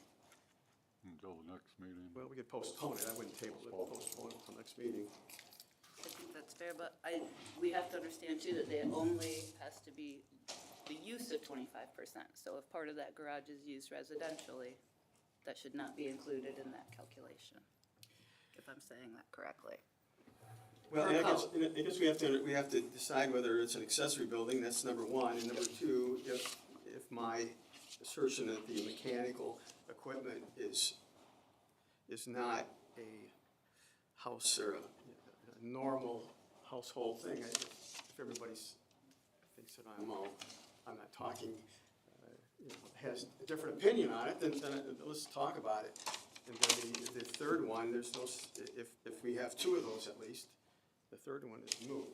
until the next meeting. Well, we could postpone it. I wouldn't table it. Postpone it until next meeting. I think that's fair, but we have to understand too that there only has to be the use of 25%. So if part of that garage is used residentially, that should not be included in that calculation, if I'm saying that correctly. Well, and I guess we have to decide whether it's an accessory building. That's number 1, and number 2, if my assertion that the mechanical equipment is not a house or a normal household thing. If everybody thinks that I'm not talking, has a different opinion on it, then let's talk about it. And then the third one, there's no, if we have 2 of those at least, the third one is moot.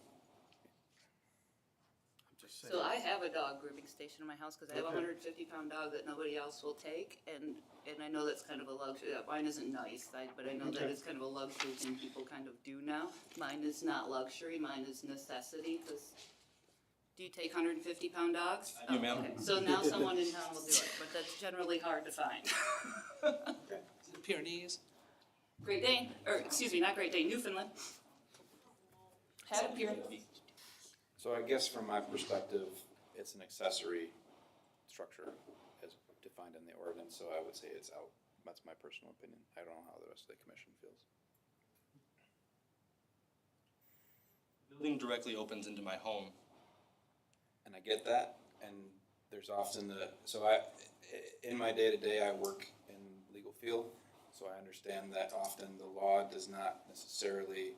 I'm just saying. So I have a dog grooming station in my house because I have a Okay. 150-pound dog that nobody else will take, and I know that's kind of a luxury. Mine isn't nice, but I know that Okay. it's kind of a luxury thing people kind of do now. Mine is not luxury, mine is necessity, because do you take 150-pound dogs? I do, ma'am. Okay. So now someone in town will do it, but that's generally hard to find. Pyrenees? Great Dane, or excuse me, not Great Dane, Newfoundland. Had a Pyrenees. So I guess from my perspective, it's an accessory structure as defined in the ordinance, so I would say it's out. That's my personal opinion. I don't know how the rest of the commission feels. Building directly opens into my home. And I get that, and there's often in my day-to-day, I work in legal field, so I understand that often the law does not necessarily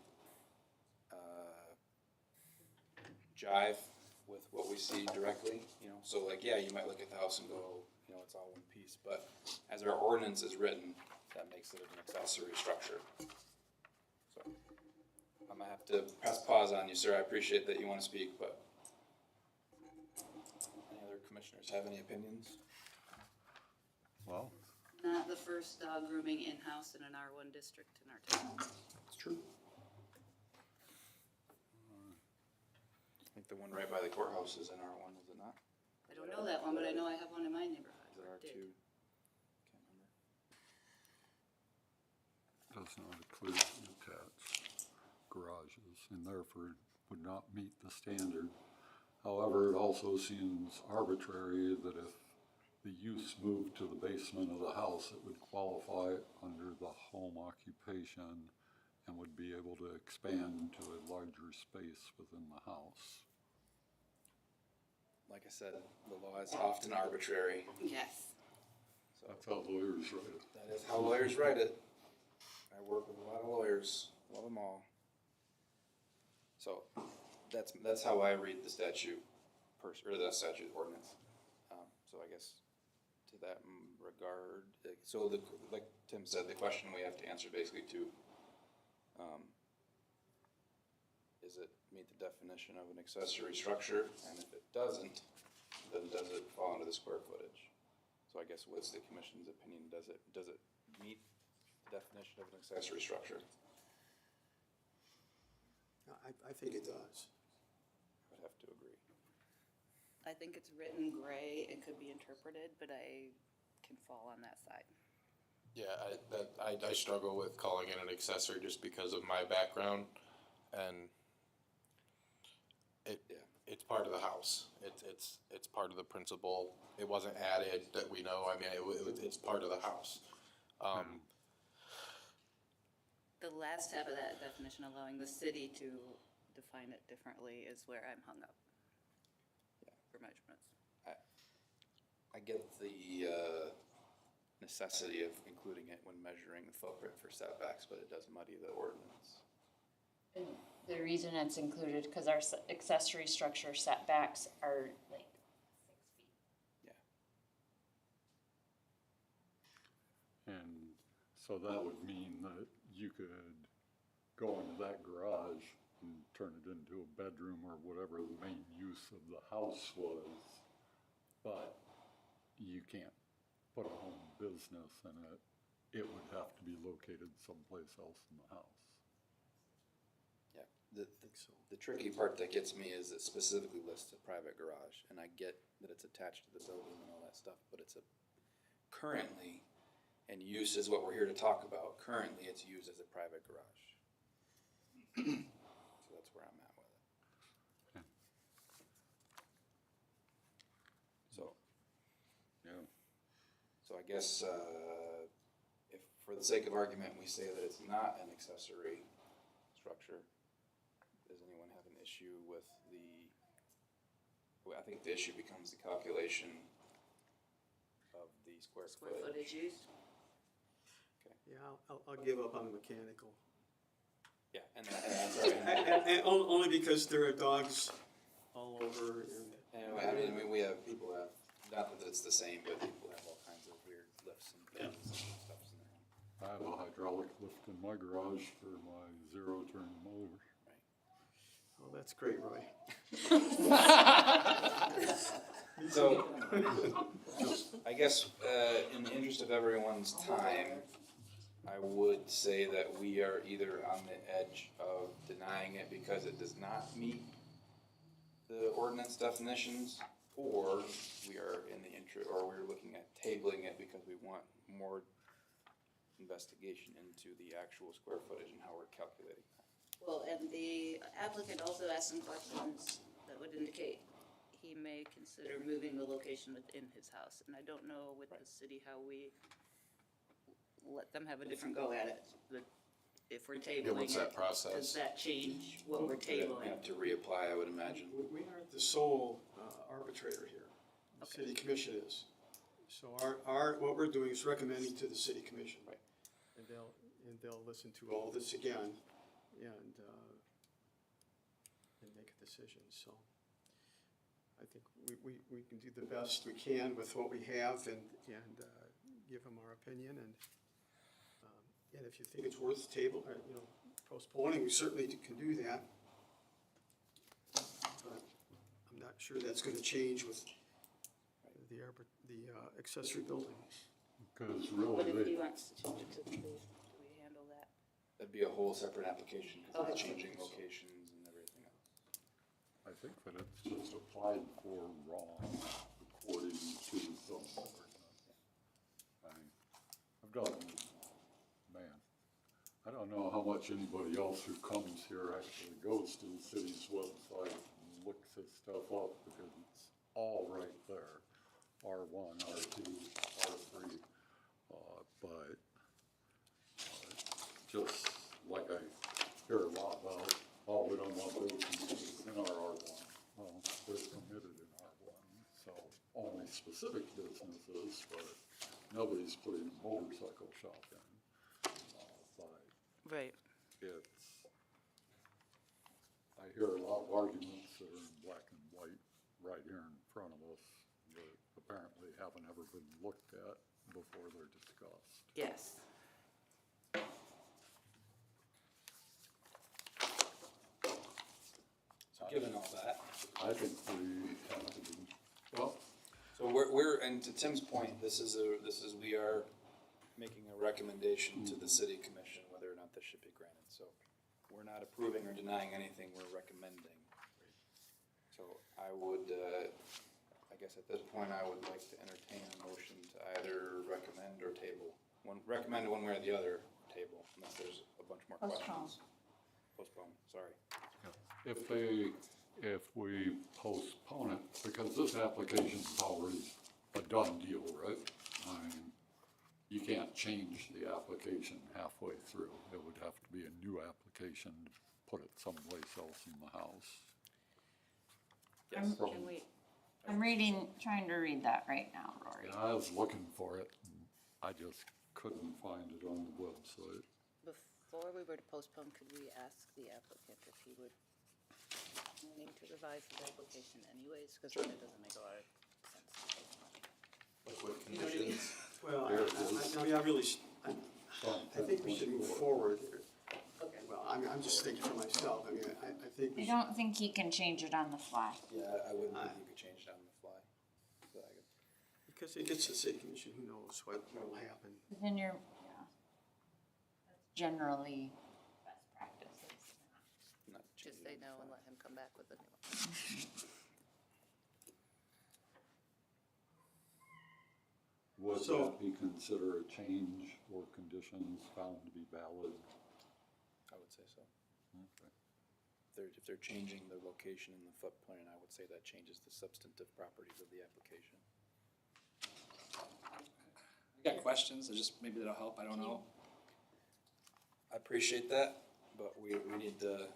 jive with what we see directly, so like, yeah, you might look at the house and go, it's all one piece, but as our ordinance is written, that makes it an accessory structure. So, I'm gonna have to press pause on you, sir, I appreciate that you wanna speak, but any other commissioners have any opinions? Well, Not the first dog grooming in-house in an R1 district in our town. It's true. I think the one right by the courthouse is in R1, is it not? I don't know that one, but I know I have one in my neighborhood. Is it R2? Did. does not include detached garages and therefore would not meet the standard. However, it also seems arbitrary that if the use moved to the basement of the house, it would qualify under the home occupation and would be able to expand into a larger space within the house. Like I said, the law is often arbitrary. Yes. So That's how lawyers write it. that is how lawyers write it. I work with a lot of lawyers, love them all. So that's how I read the statute, or the statute ordinance. So I guess to that regard, so like Tim said, the question we have to answer basically to, is it meet the definition of an accessory structure? And if it doesn't, then does it fall under the square footage? So I guess what's the commission's opinion? Does it meet the definition of an accessory structure? I think it does. I would have to agree. I think it's written gray, it could be interpreted, but I can fall on that side. Yeah, I struggle with calling it an accessory just because of my background, and it's part of the house. It's part of the principle. It wasn't added that we know. I mean, it's part of the house. The last tab of that definition, allowing the city to define it differently, is where I'm hung up. For measurements. I get the necessity of including it when measuring the footprint for setbacks, but it does muddy the ordinance. And the reason it's included, because our accessory structure setbacks are like 6 feet. And so that would mean that you could go into that garage and turn it into a bedroom or whatever the main use of the house was, but you can't put a home business in it. It would have to be located someplace else in the house. Yeah, the tricky part that gets me is it specifically lists a private garage, and I get that it's attached to the building and all that stuff, but it's currently, and use is what we're here to talk about, currently it's used as a private garage. So that's where I'm at with it. So, so I guess, if for the sake of argument, we say that it's not an accessory structure, does anyone have an issue with I think the issue becomes the calculation of the square footage. used. Yeah, I'll give up on the mechanical. Yeah, and that's right. And only because there are dogs all over And I mean, we have people have, not that it's the same, but people have all kinds of weird lifts and things and stuff in their home. I have a hydraulic lift in my garage for my zero-turn mower. Oh, that's great, Roy. So, I guess, in the interest of everyone's time, I would say that we are either on the edge of denying it because it does not meet the ordinance definitions, or we are in the or we're looking at tabling it because we want more investigation into the actual square footage and how we're calculating that. Well, and the applicant also asked some questions that would indicate he may consider moving the location within his house. And I don't know with the city how we let them have a different go at it. But if we're tabling what's it, that process? does that change what we're tabling? We have to reapply, I would imagine. We aren't the sole arbitrator here. The city commission is. So what we're doing is recommending to the city commission. Right. And they'll listen to all this again and make a decision, so. I think we can do the best we can with what we have and give them our opinion and if you think it's worth postponing, we certainly can do that. But I'm not sure that's gonna change with the accessory building. Because What if really, he wants to change it to the, do we handle that? That'd be a whole separate application because it's Okay. changing locations and everything else. I think that it's just applied for wrong according to the zoning ordinance. I've done, man, I don't know how much anybody else who comes here actually goes to the city's website and looks this stuff up because it's all right there. R1, R2, R3, but just like I hear a lot about, oh, we don't want those in our R1. Well, they're permitted in R1, so only specific businesses, but nobody's putting a motorcycle shop in. But Right. I hear a lot of arguments that are in black and white right here in front of us that apparently haven't ever been looked at before they're discussed. Yes. So given all that, I think we have to be, well, so and to Tim's point, we are making a recommendation to the city commission whether or not this should be granted. So we're not approving or denying anything, we're recommending. So I would, I guess at this point, I would like to entertain a motion to either recommend or table. Recommend one way or the other, table, unless there's a bunch more questions. Postpone, sorry. if we postpone it, because this application's already a done deal, right? I mean, you can't change the application halfway through. It would have to be a new application to put it someplace else in the house. I'm trying to read that right now, Rory. And I was looking for it, and I just couldn't find it on the website. Before we were to postpone, could we ask the applicant if he would need to revise his application anyways? Because then it doesn't make a lot of sense to postpone. Like what conditions? Well, There it is. I think we should move forward. Well, I'm just thinking for myself, I mean, I think we I should. don't think he can change it on the fly. Yeah, I wouldn't think you could change it on the fly. So I could- Because it gets to the city commission, who knows what will happen. Then that's generally best practices. not Just changing say on the no fly. and let him come back with a new one. Would So- that be considered a change or conditions found to be valid? I would say so. Okay. If they're changing the location in the floodplain, I would say that changes the substantive properties of the application. I got questions, maybe that'll help, I don't know. I appreciate that, but we need the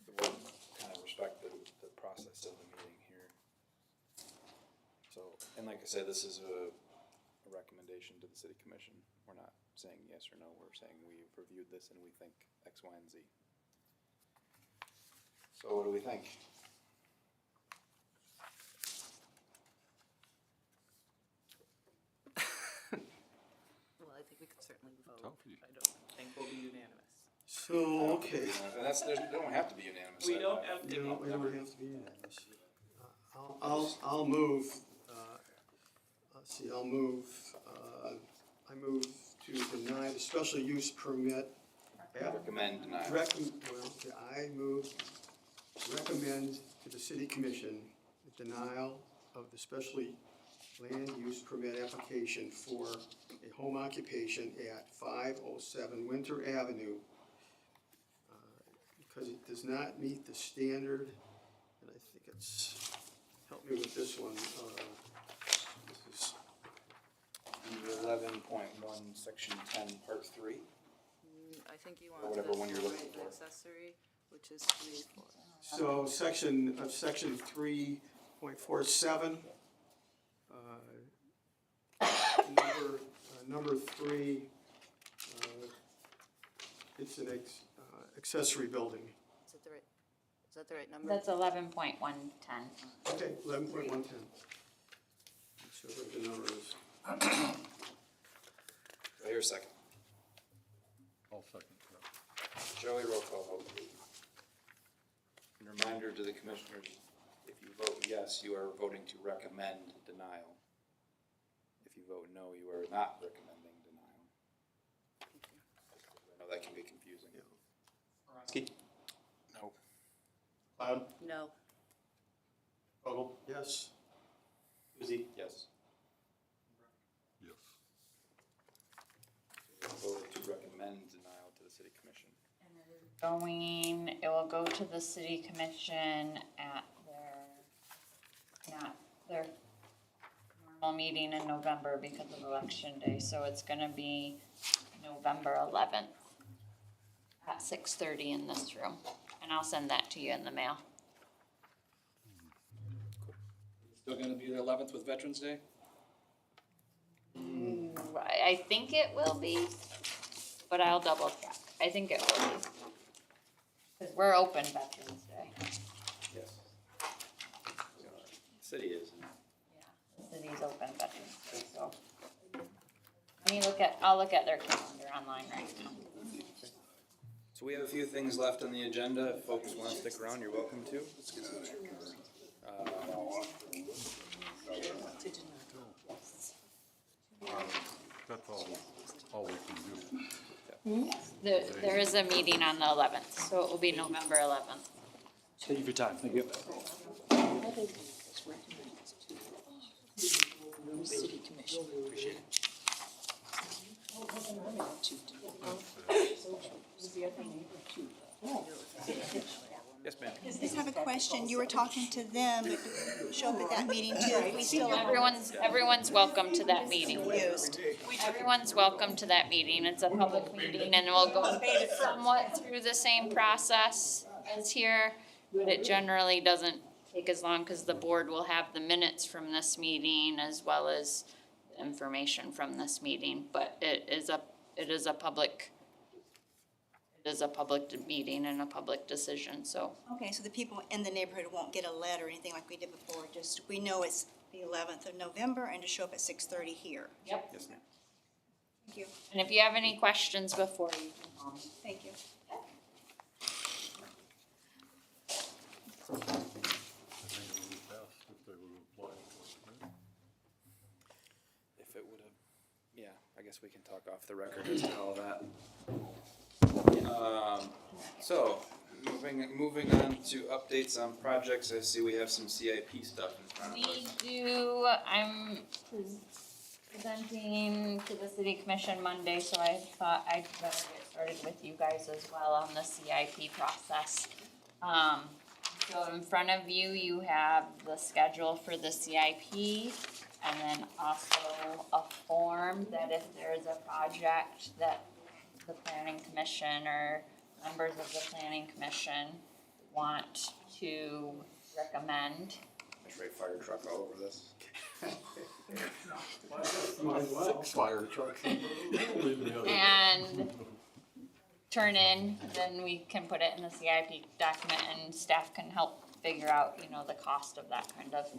board kind of respect the process of the meeting here. So, and like I said, this is a recommendation to the city commission. We're not saying yes or no, we're saying we've reviewed this and we think X, Y, and Z. So what do we think? Well, I think we could certainly vote. Toughy. I don't think we'll be unanimous. So, okay. They don't have to be unanimous. We don't have to be. We don't have to be unanimous. I'll move, let's see, I move to deny the special use permit. Recommend denial. I move recommend to the city commission the denial of the special land use permit application for a home occupation at 507 Winter Avenue because it does not meet the standard, and I think it's, help me with this one, this is, Under 11.1, section 10, part 3. I think you Or want whatever this one you're for looking for. accessory, which is 3, 4. so section 3.47, number 3, it's an accessory building. Is that the right number? That's 11.110. Okay, 11.110. So what the number is. Do I hear a second? I'll second that. Joey, roll call vote. And reminder to the commissioners, if you vote yes, you are voting to recommend denial. If you vote no, you are not recommending denial. I know that can be confusing. Orozki? No. Cloud? No. Vogel? Yes. Uzi? Yes. Yes. So you voted to recommend denial to the city commission. It will go to the city commission at their normal meeting in November because of election day, so it's gonna be November 11th at 6:30 in this room, and I'll send that to you in the mail. Still gonna be the 11th with Veterans Day? I think it will be, but I'll double check. I think it will be. Cause we're open Veterans Day. Yes. City is. The city's open Veterans Day, so. I'll look at their calendar online right now. So we have a few things left on the agenda. If folks want to stick around, you're welcome to. That's all we can do. There is a meeting on the 11th, so it will be November 11th. Thank you for your time, thank you. City Commission. Appreciate it. Yes, ma'am. I just have a question. You were talking to them, but show up at that meeting too. We still Everyone's welcome to that meeting. Everyone's welcome to that meeting. It's a public meeting and we'll go somewhat through the same process as here, but it generally doesn't take as long because the board will have the minutes from this meeting as well as information from this meeting, but it is a public meeting and a public decision, so. Okay, so the people in the neighborhood won't get a letter or anything like we did before, just, we know it's the 11th of November and to show up at 6:30 here. Yep. Yes, ma'am. Thank you. And if you have any questions before you can call me. Thank you. I think it would be best if they would apply for it. If it would have, yeah, I guess we can talk off the record as to all that. So, moving on to updates on projects, I see we have some CIP stuff in front of us. We do, I'm presenting to the city commission Monday, so I thought I'd better get started with you guys as well on the CIP process. So in front of you, you have the schedule for the CIP, and then also a form that if there's a project that the planning commission or members of the planning commission want to recommend. I should write fire truck all over this. Six fire trucks. And turn in, then we can put it in the CIP document and staff can help figure out, the cost of that kind of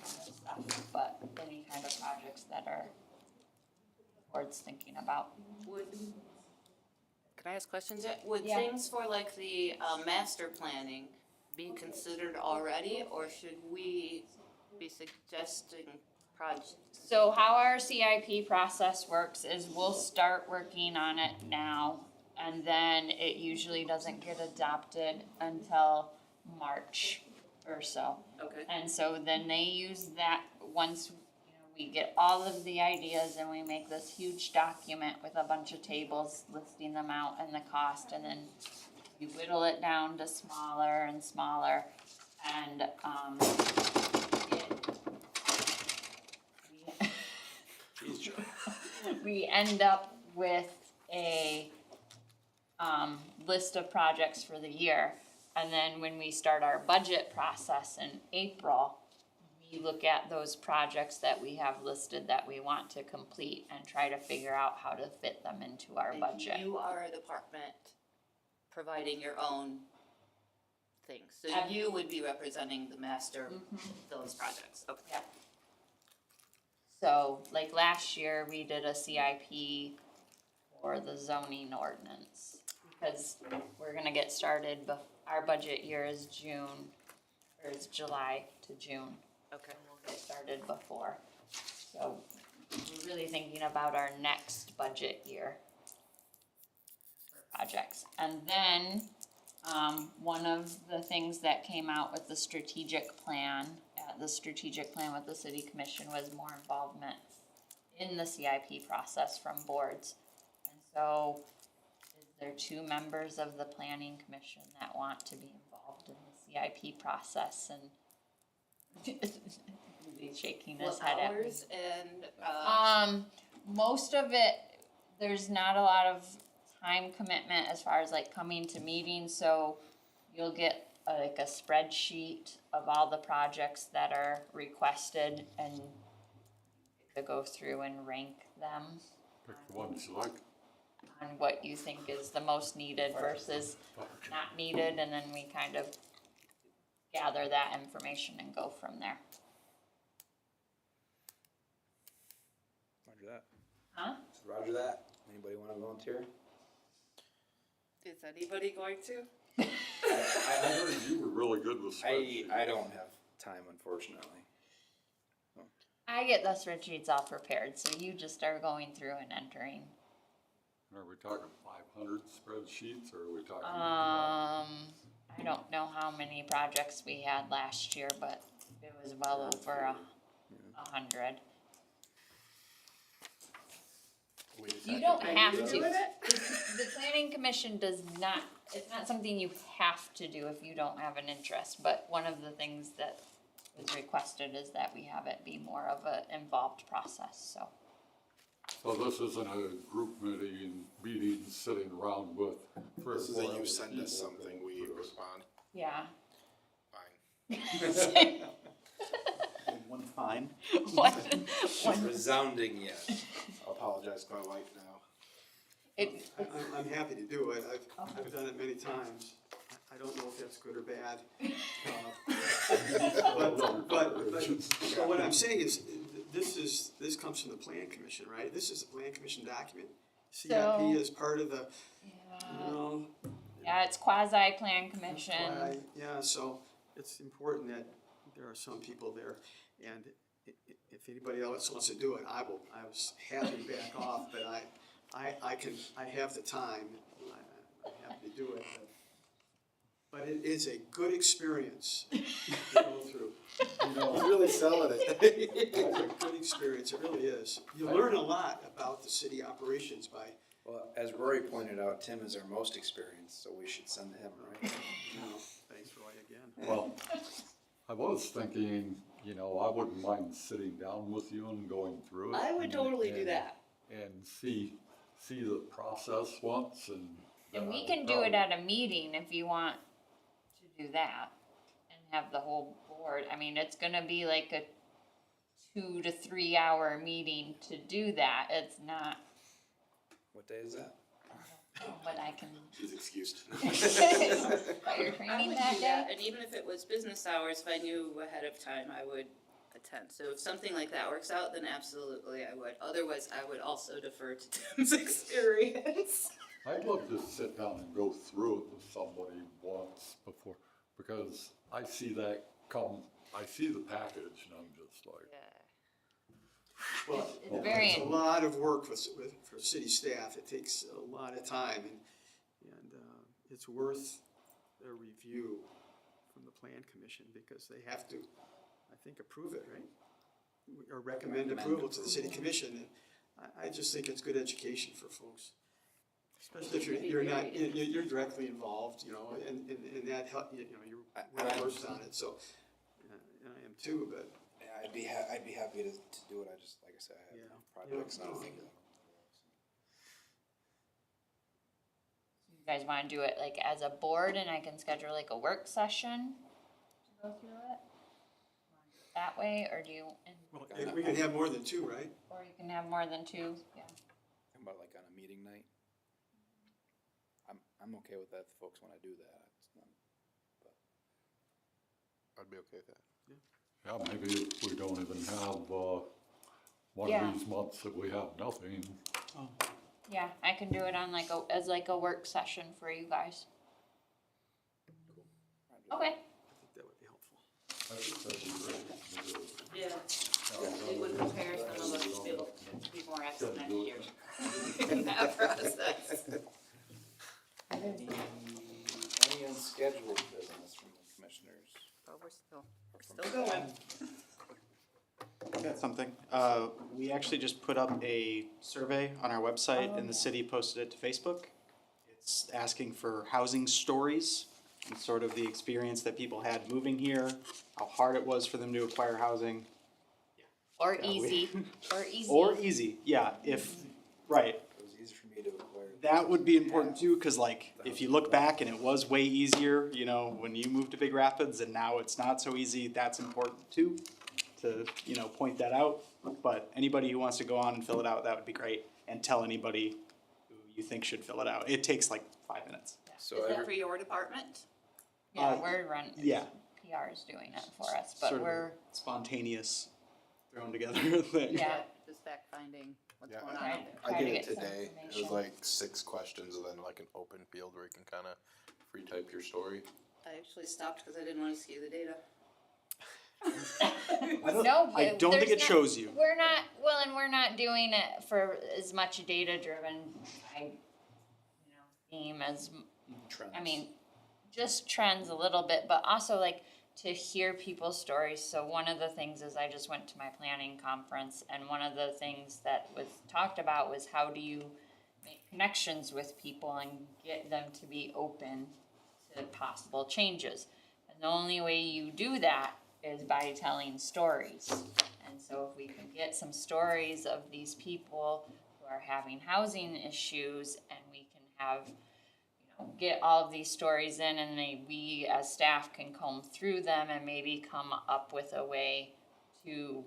stuff. But any kind of projects that are board's thinking about. Can I ask questions? Would Yeah. things for like the master planning be considered already, or should we be suggesting projects? So how our CIP process works is we'll start working on it now, and then it usually doesn't get adopted until March or so. Okay. And so then they use that, once, we get all of the ideas and we make this huge document with a bunch of tables listing them out and the cost, and then we whittle it down to smaller and smaller, and, we end up with a, list of projects for the year. And then when we start our budget process in April, we look at those projects that we have listed that we want to complete and try to figure out how to fit them into our And budget. you are a department providing your own things, so Ab- you would be representing the master those projects, okay. Yeah. So, like last year, we did a CIP for the zoning ordinance, because we're gonna get started, but our budget year is June, or it's July to June. Okay. We'll get started before, so we're really thinking about our next budget year for projects. And then, one of the things that came out with the strategic plan, the strategic plan with the city commission, was more involvement in the CIP process from boards. And so, is there 2 members of the planning commission that want to be involved in the CIP process? And he's shaking his What head at me. hours and, Most of it, there's not a lot of time commitment as far as like coming to meetings, so you'll get like a spreadsheet of all the projects that are requested, and you could go through and rank them Pick the ones you like. on what you think is the most needed versus not needed, and then we kind of gather that information and go from there. Roger that. Huh? Roger that. Anybody wanna volunteer? is anybody going to? I heard you were really good with spreadsheets. I don't have time, unfortunately. I get the spreadsheets all prepared, so you just are going through and entering. Are we talking 500 spreadsheets, or are we talking? I don't know how many projects we had last year, but it was well over 100. You don't have to. The planning commission does not, it's not something you have to do if you don't have an interest, but one of the things that was requested is that we have it be more of an involved process, so. So this isn't a group meeting sitting around with 3 or 4 This is a you other send us people. something, we respond. Yeah. Fine. One fine. One. Resounding yes. I'll apologize to my wife now. I'm happy to do it. I've done it many times. I don't know if that's good or bad. But what I'm saying is, this comes from the plan commission, right? This is a plan commission document. CIP So- is part of the, you know. Yeah, it's quasi plan commission. Right, yeah, so it's important that there are some people there, and if anybody else wants to do it, I was happy to back off, but I have the time, I'm happy to do it, but it is a good experience to go through. You're really selling it. It's a good experience, it really is. You learn a lot about the city operations by. Well, as Rory pointed out, Tim is our most experienced, so we should send him, right? Thanks, Roy, again. Well, I was thinking, I wouldn't mind sitting down with you and going through it. I would totally do and- that. And see the process once and. And we can do it at a meeting if you want to do that and have the whole board. I mean, it's gonna be like a 2 to 3 hour meeting to do that. It's not, What day is that? but I can. He's excused. Fire I training would that do day? that, and even if it was business hours, if I knew ahead of time, I would attend. So if something like that works out, then absolutely I would. Otherwise, I would also defer to Tim's experience. I'd love to sit down and go through it with somebody once before, because I see the package and I'm just like. Well, It's very it's a lot of work for city staff, it takes a lot of time, and it's worth a review from the plan commission, because they have to, I think, approve it, right? Or recommend approval to the city commission, and I just think it's good education for folks. Especially if you're not, you're directly involved, you know, and that help, you know, you're well versed on it, so, and I am too, but. Yeah, I'd be happy to do it, I just, like I said, I have projects and everything. You guys wanna do it like as a board and I can schedule like a work session to go through it? That way, or do you, Well, we can have more than two, right? or you can have more than two, yeah. How about like on a meeting night? I'm okay with that, if folks wanna do that. It's not- I'd be okay with that. Yeah, maybe if we don't even have, one Yeah. of these months that we have nothing, Yeah, I can do it on like as like a work session for you guys. Okay. I think that would be helpful. I think that'd be great. Yeah, it would prepare some of us to be more active next year in that process. Any unscheduled business from the commissioners? Oh, we're still going. I got something. We actually just put up a survey on our website and the city posted it to Facebook. It's asking for housing stories and sort of the experience that people had moving here, how hard it was for them to acquire housing. Or Yeah, easy, or easy. Or easy, yeah, right. It was easy for me to acquire. That would be important too, cause like, if you look back and it was way easier, you know, when you moved to Big Rapids and now it's not so easy, that's important too, to, you know, point that out. But anybody who wants to go on and fill it out, that would be great, and tell anybody who you think should fill it out. It takes like 5 minutes. So Is that for your department? Yeah, we're running. Yeah. PR is doing it for us, but Sort of a we're, spontaneous, thrown together thing. yeah. Just fact finding what's Yeah, going on Try- out there. I try did to it get some today. It was information. like 6 questions and then like an open field where you can kind of free type your story. I actually stopped because I didn't want to see the data. No, I don't think there's it not- shows you. We're not, well, and we're not doing it for as much data-driven, theme as, I mean, just trends a little bit, but also like to hear people's stories. So one of the things is I just went to my planning conference, and one of the things that was talked about was how do you make connections with people and get them to be open to possible changes. And the only way you do that is by telling stories. And so if we can get some stories of these people who are having housing issues, and we can have, get all of these stories in, and we as staff can comb through them and maybe come up with a way to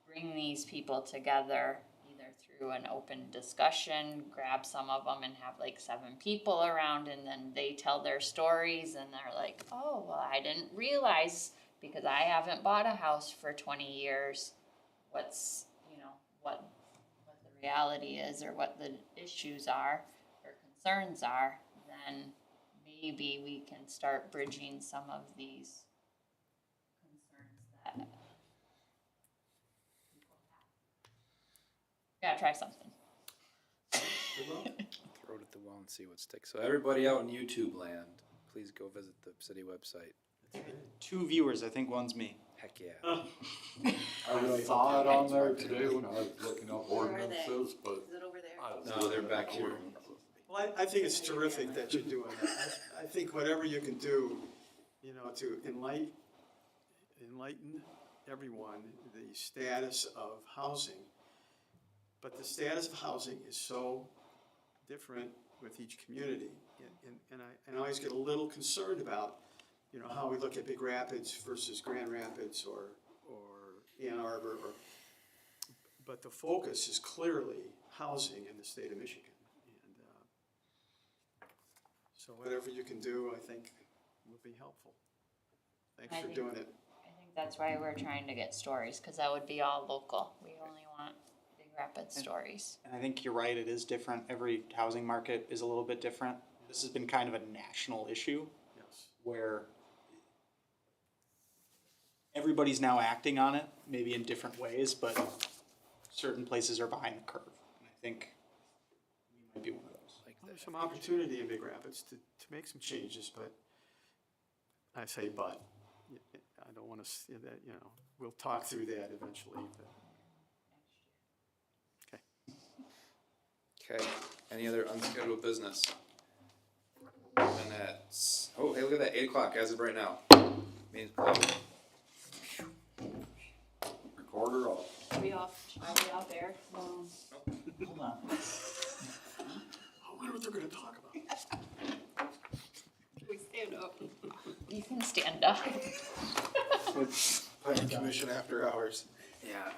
bring these people together, either through an open discussion, grab some of them and have like 7 people around, and then they tell their stories and they're like, oh, well, I didn't realize, because I haven't bought a house for 20 years, what's, what the reality is, or what the issues are or concerns are. Then maybe we can start bridging some of these concerns that people have. Gotta try something. Throw it at the wall and see what sticks. So everybody out in YouTube land, please go visit the city website. 2 viewers, I think one's me. Heck yeah. I saw it on there today when I was looking up Where are they? ordinances, but. Is it over there? No, they're back here. Well, I think it's terrific that you're doing that. I think whatever you can do, to enlighten everyone the status of housing. But the status of housing is so different with each community. And I always get a little concerned about, how we look at Big Rapids versus Grand Rapids or Ann Arbor, but the focus is clearly housing in the state of Michigan. So whatever you can do, I think, would be helpful. Thanks for doing it. I think that's why we're trying to get stories, because that would be all local. We only want Big Rapids stories. And I think you're right, it is different. Every housing market is a little bit different. This has been kind of a national issue. Yes. Where everybody's now acting on it, maybe in different ways, but certain places are behind the curve. And I think we might be one of those. There's some opportunity in Big Rapids to make some changes, but I say but. I don't wanna see that, you know, we'll talk through that eventually, but. Okay, any other unscheduled business? Minutes. Oh, hey, look at that, 8 o'clock as of right now. Meeting's closed. Recorder off. Are we off there? Hold on. I wonder what they're gonna talk about. We stand up. You can stand up. Planning commission after hours. Yeah.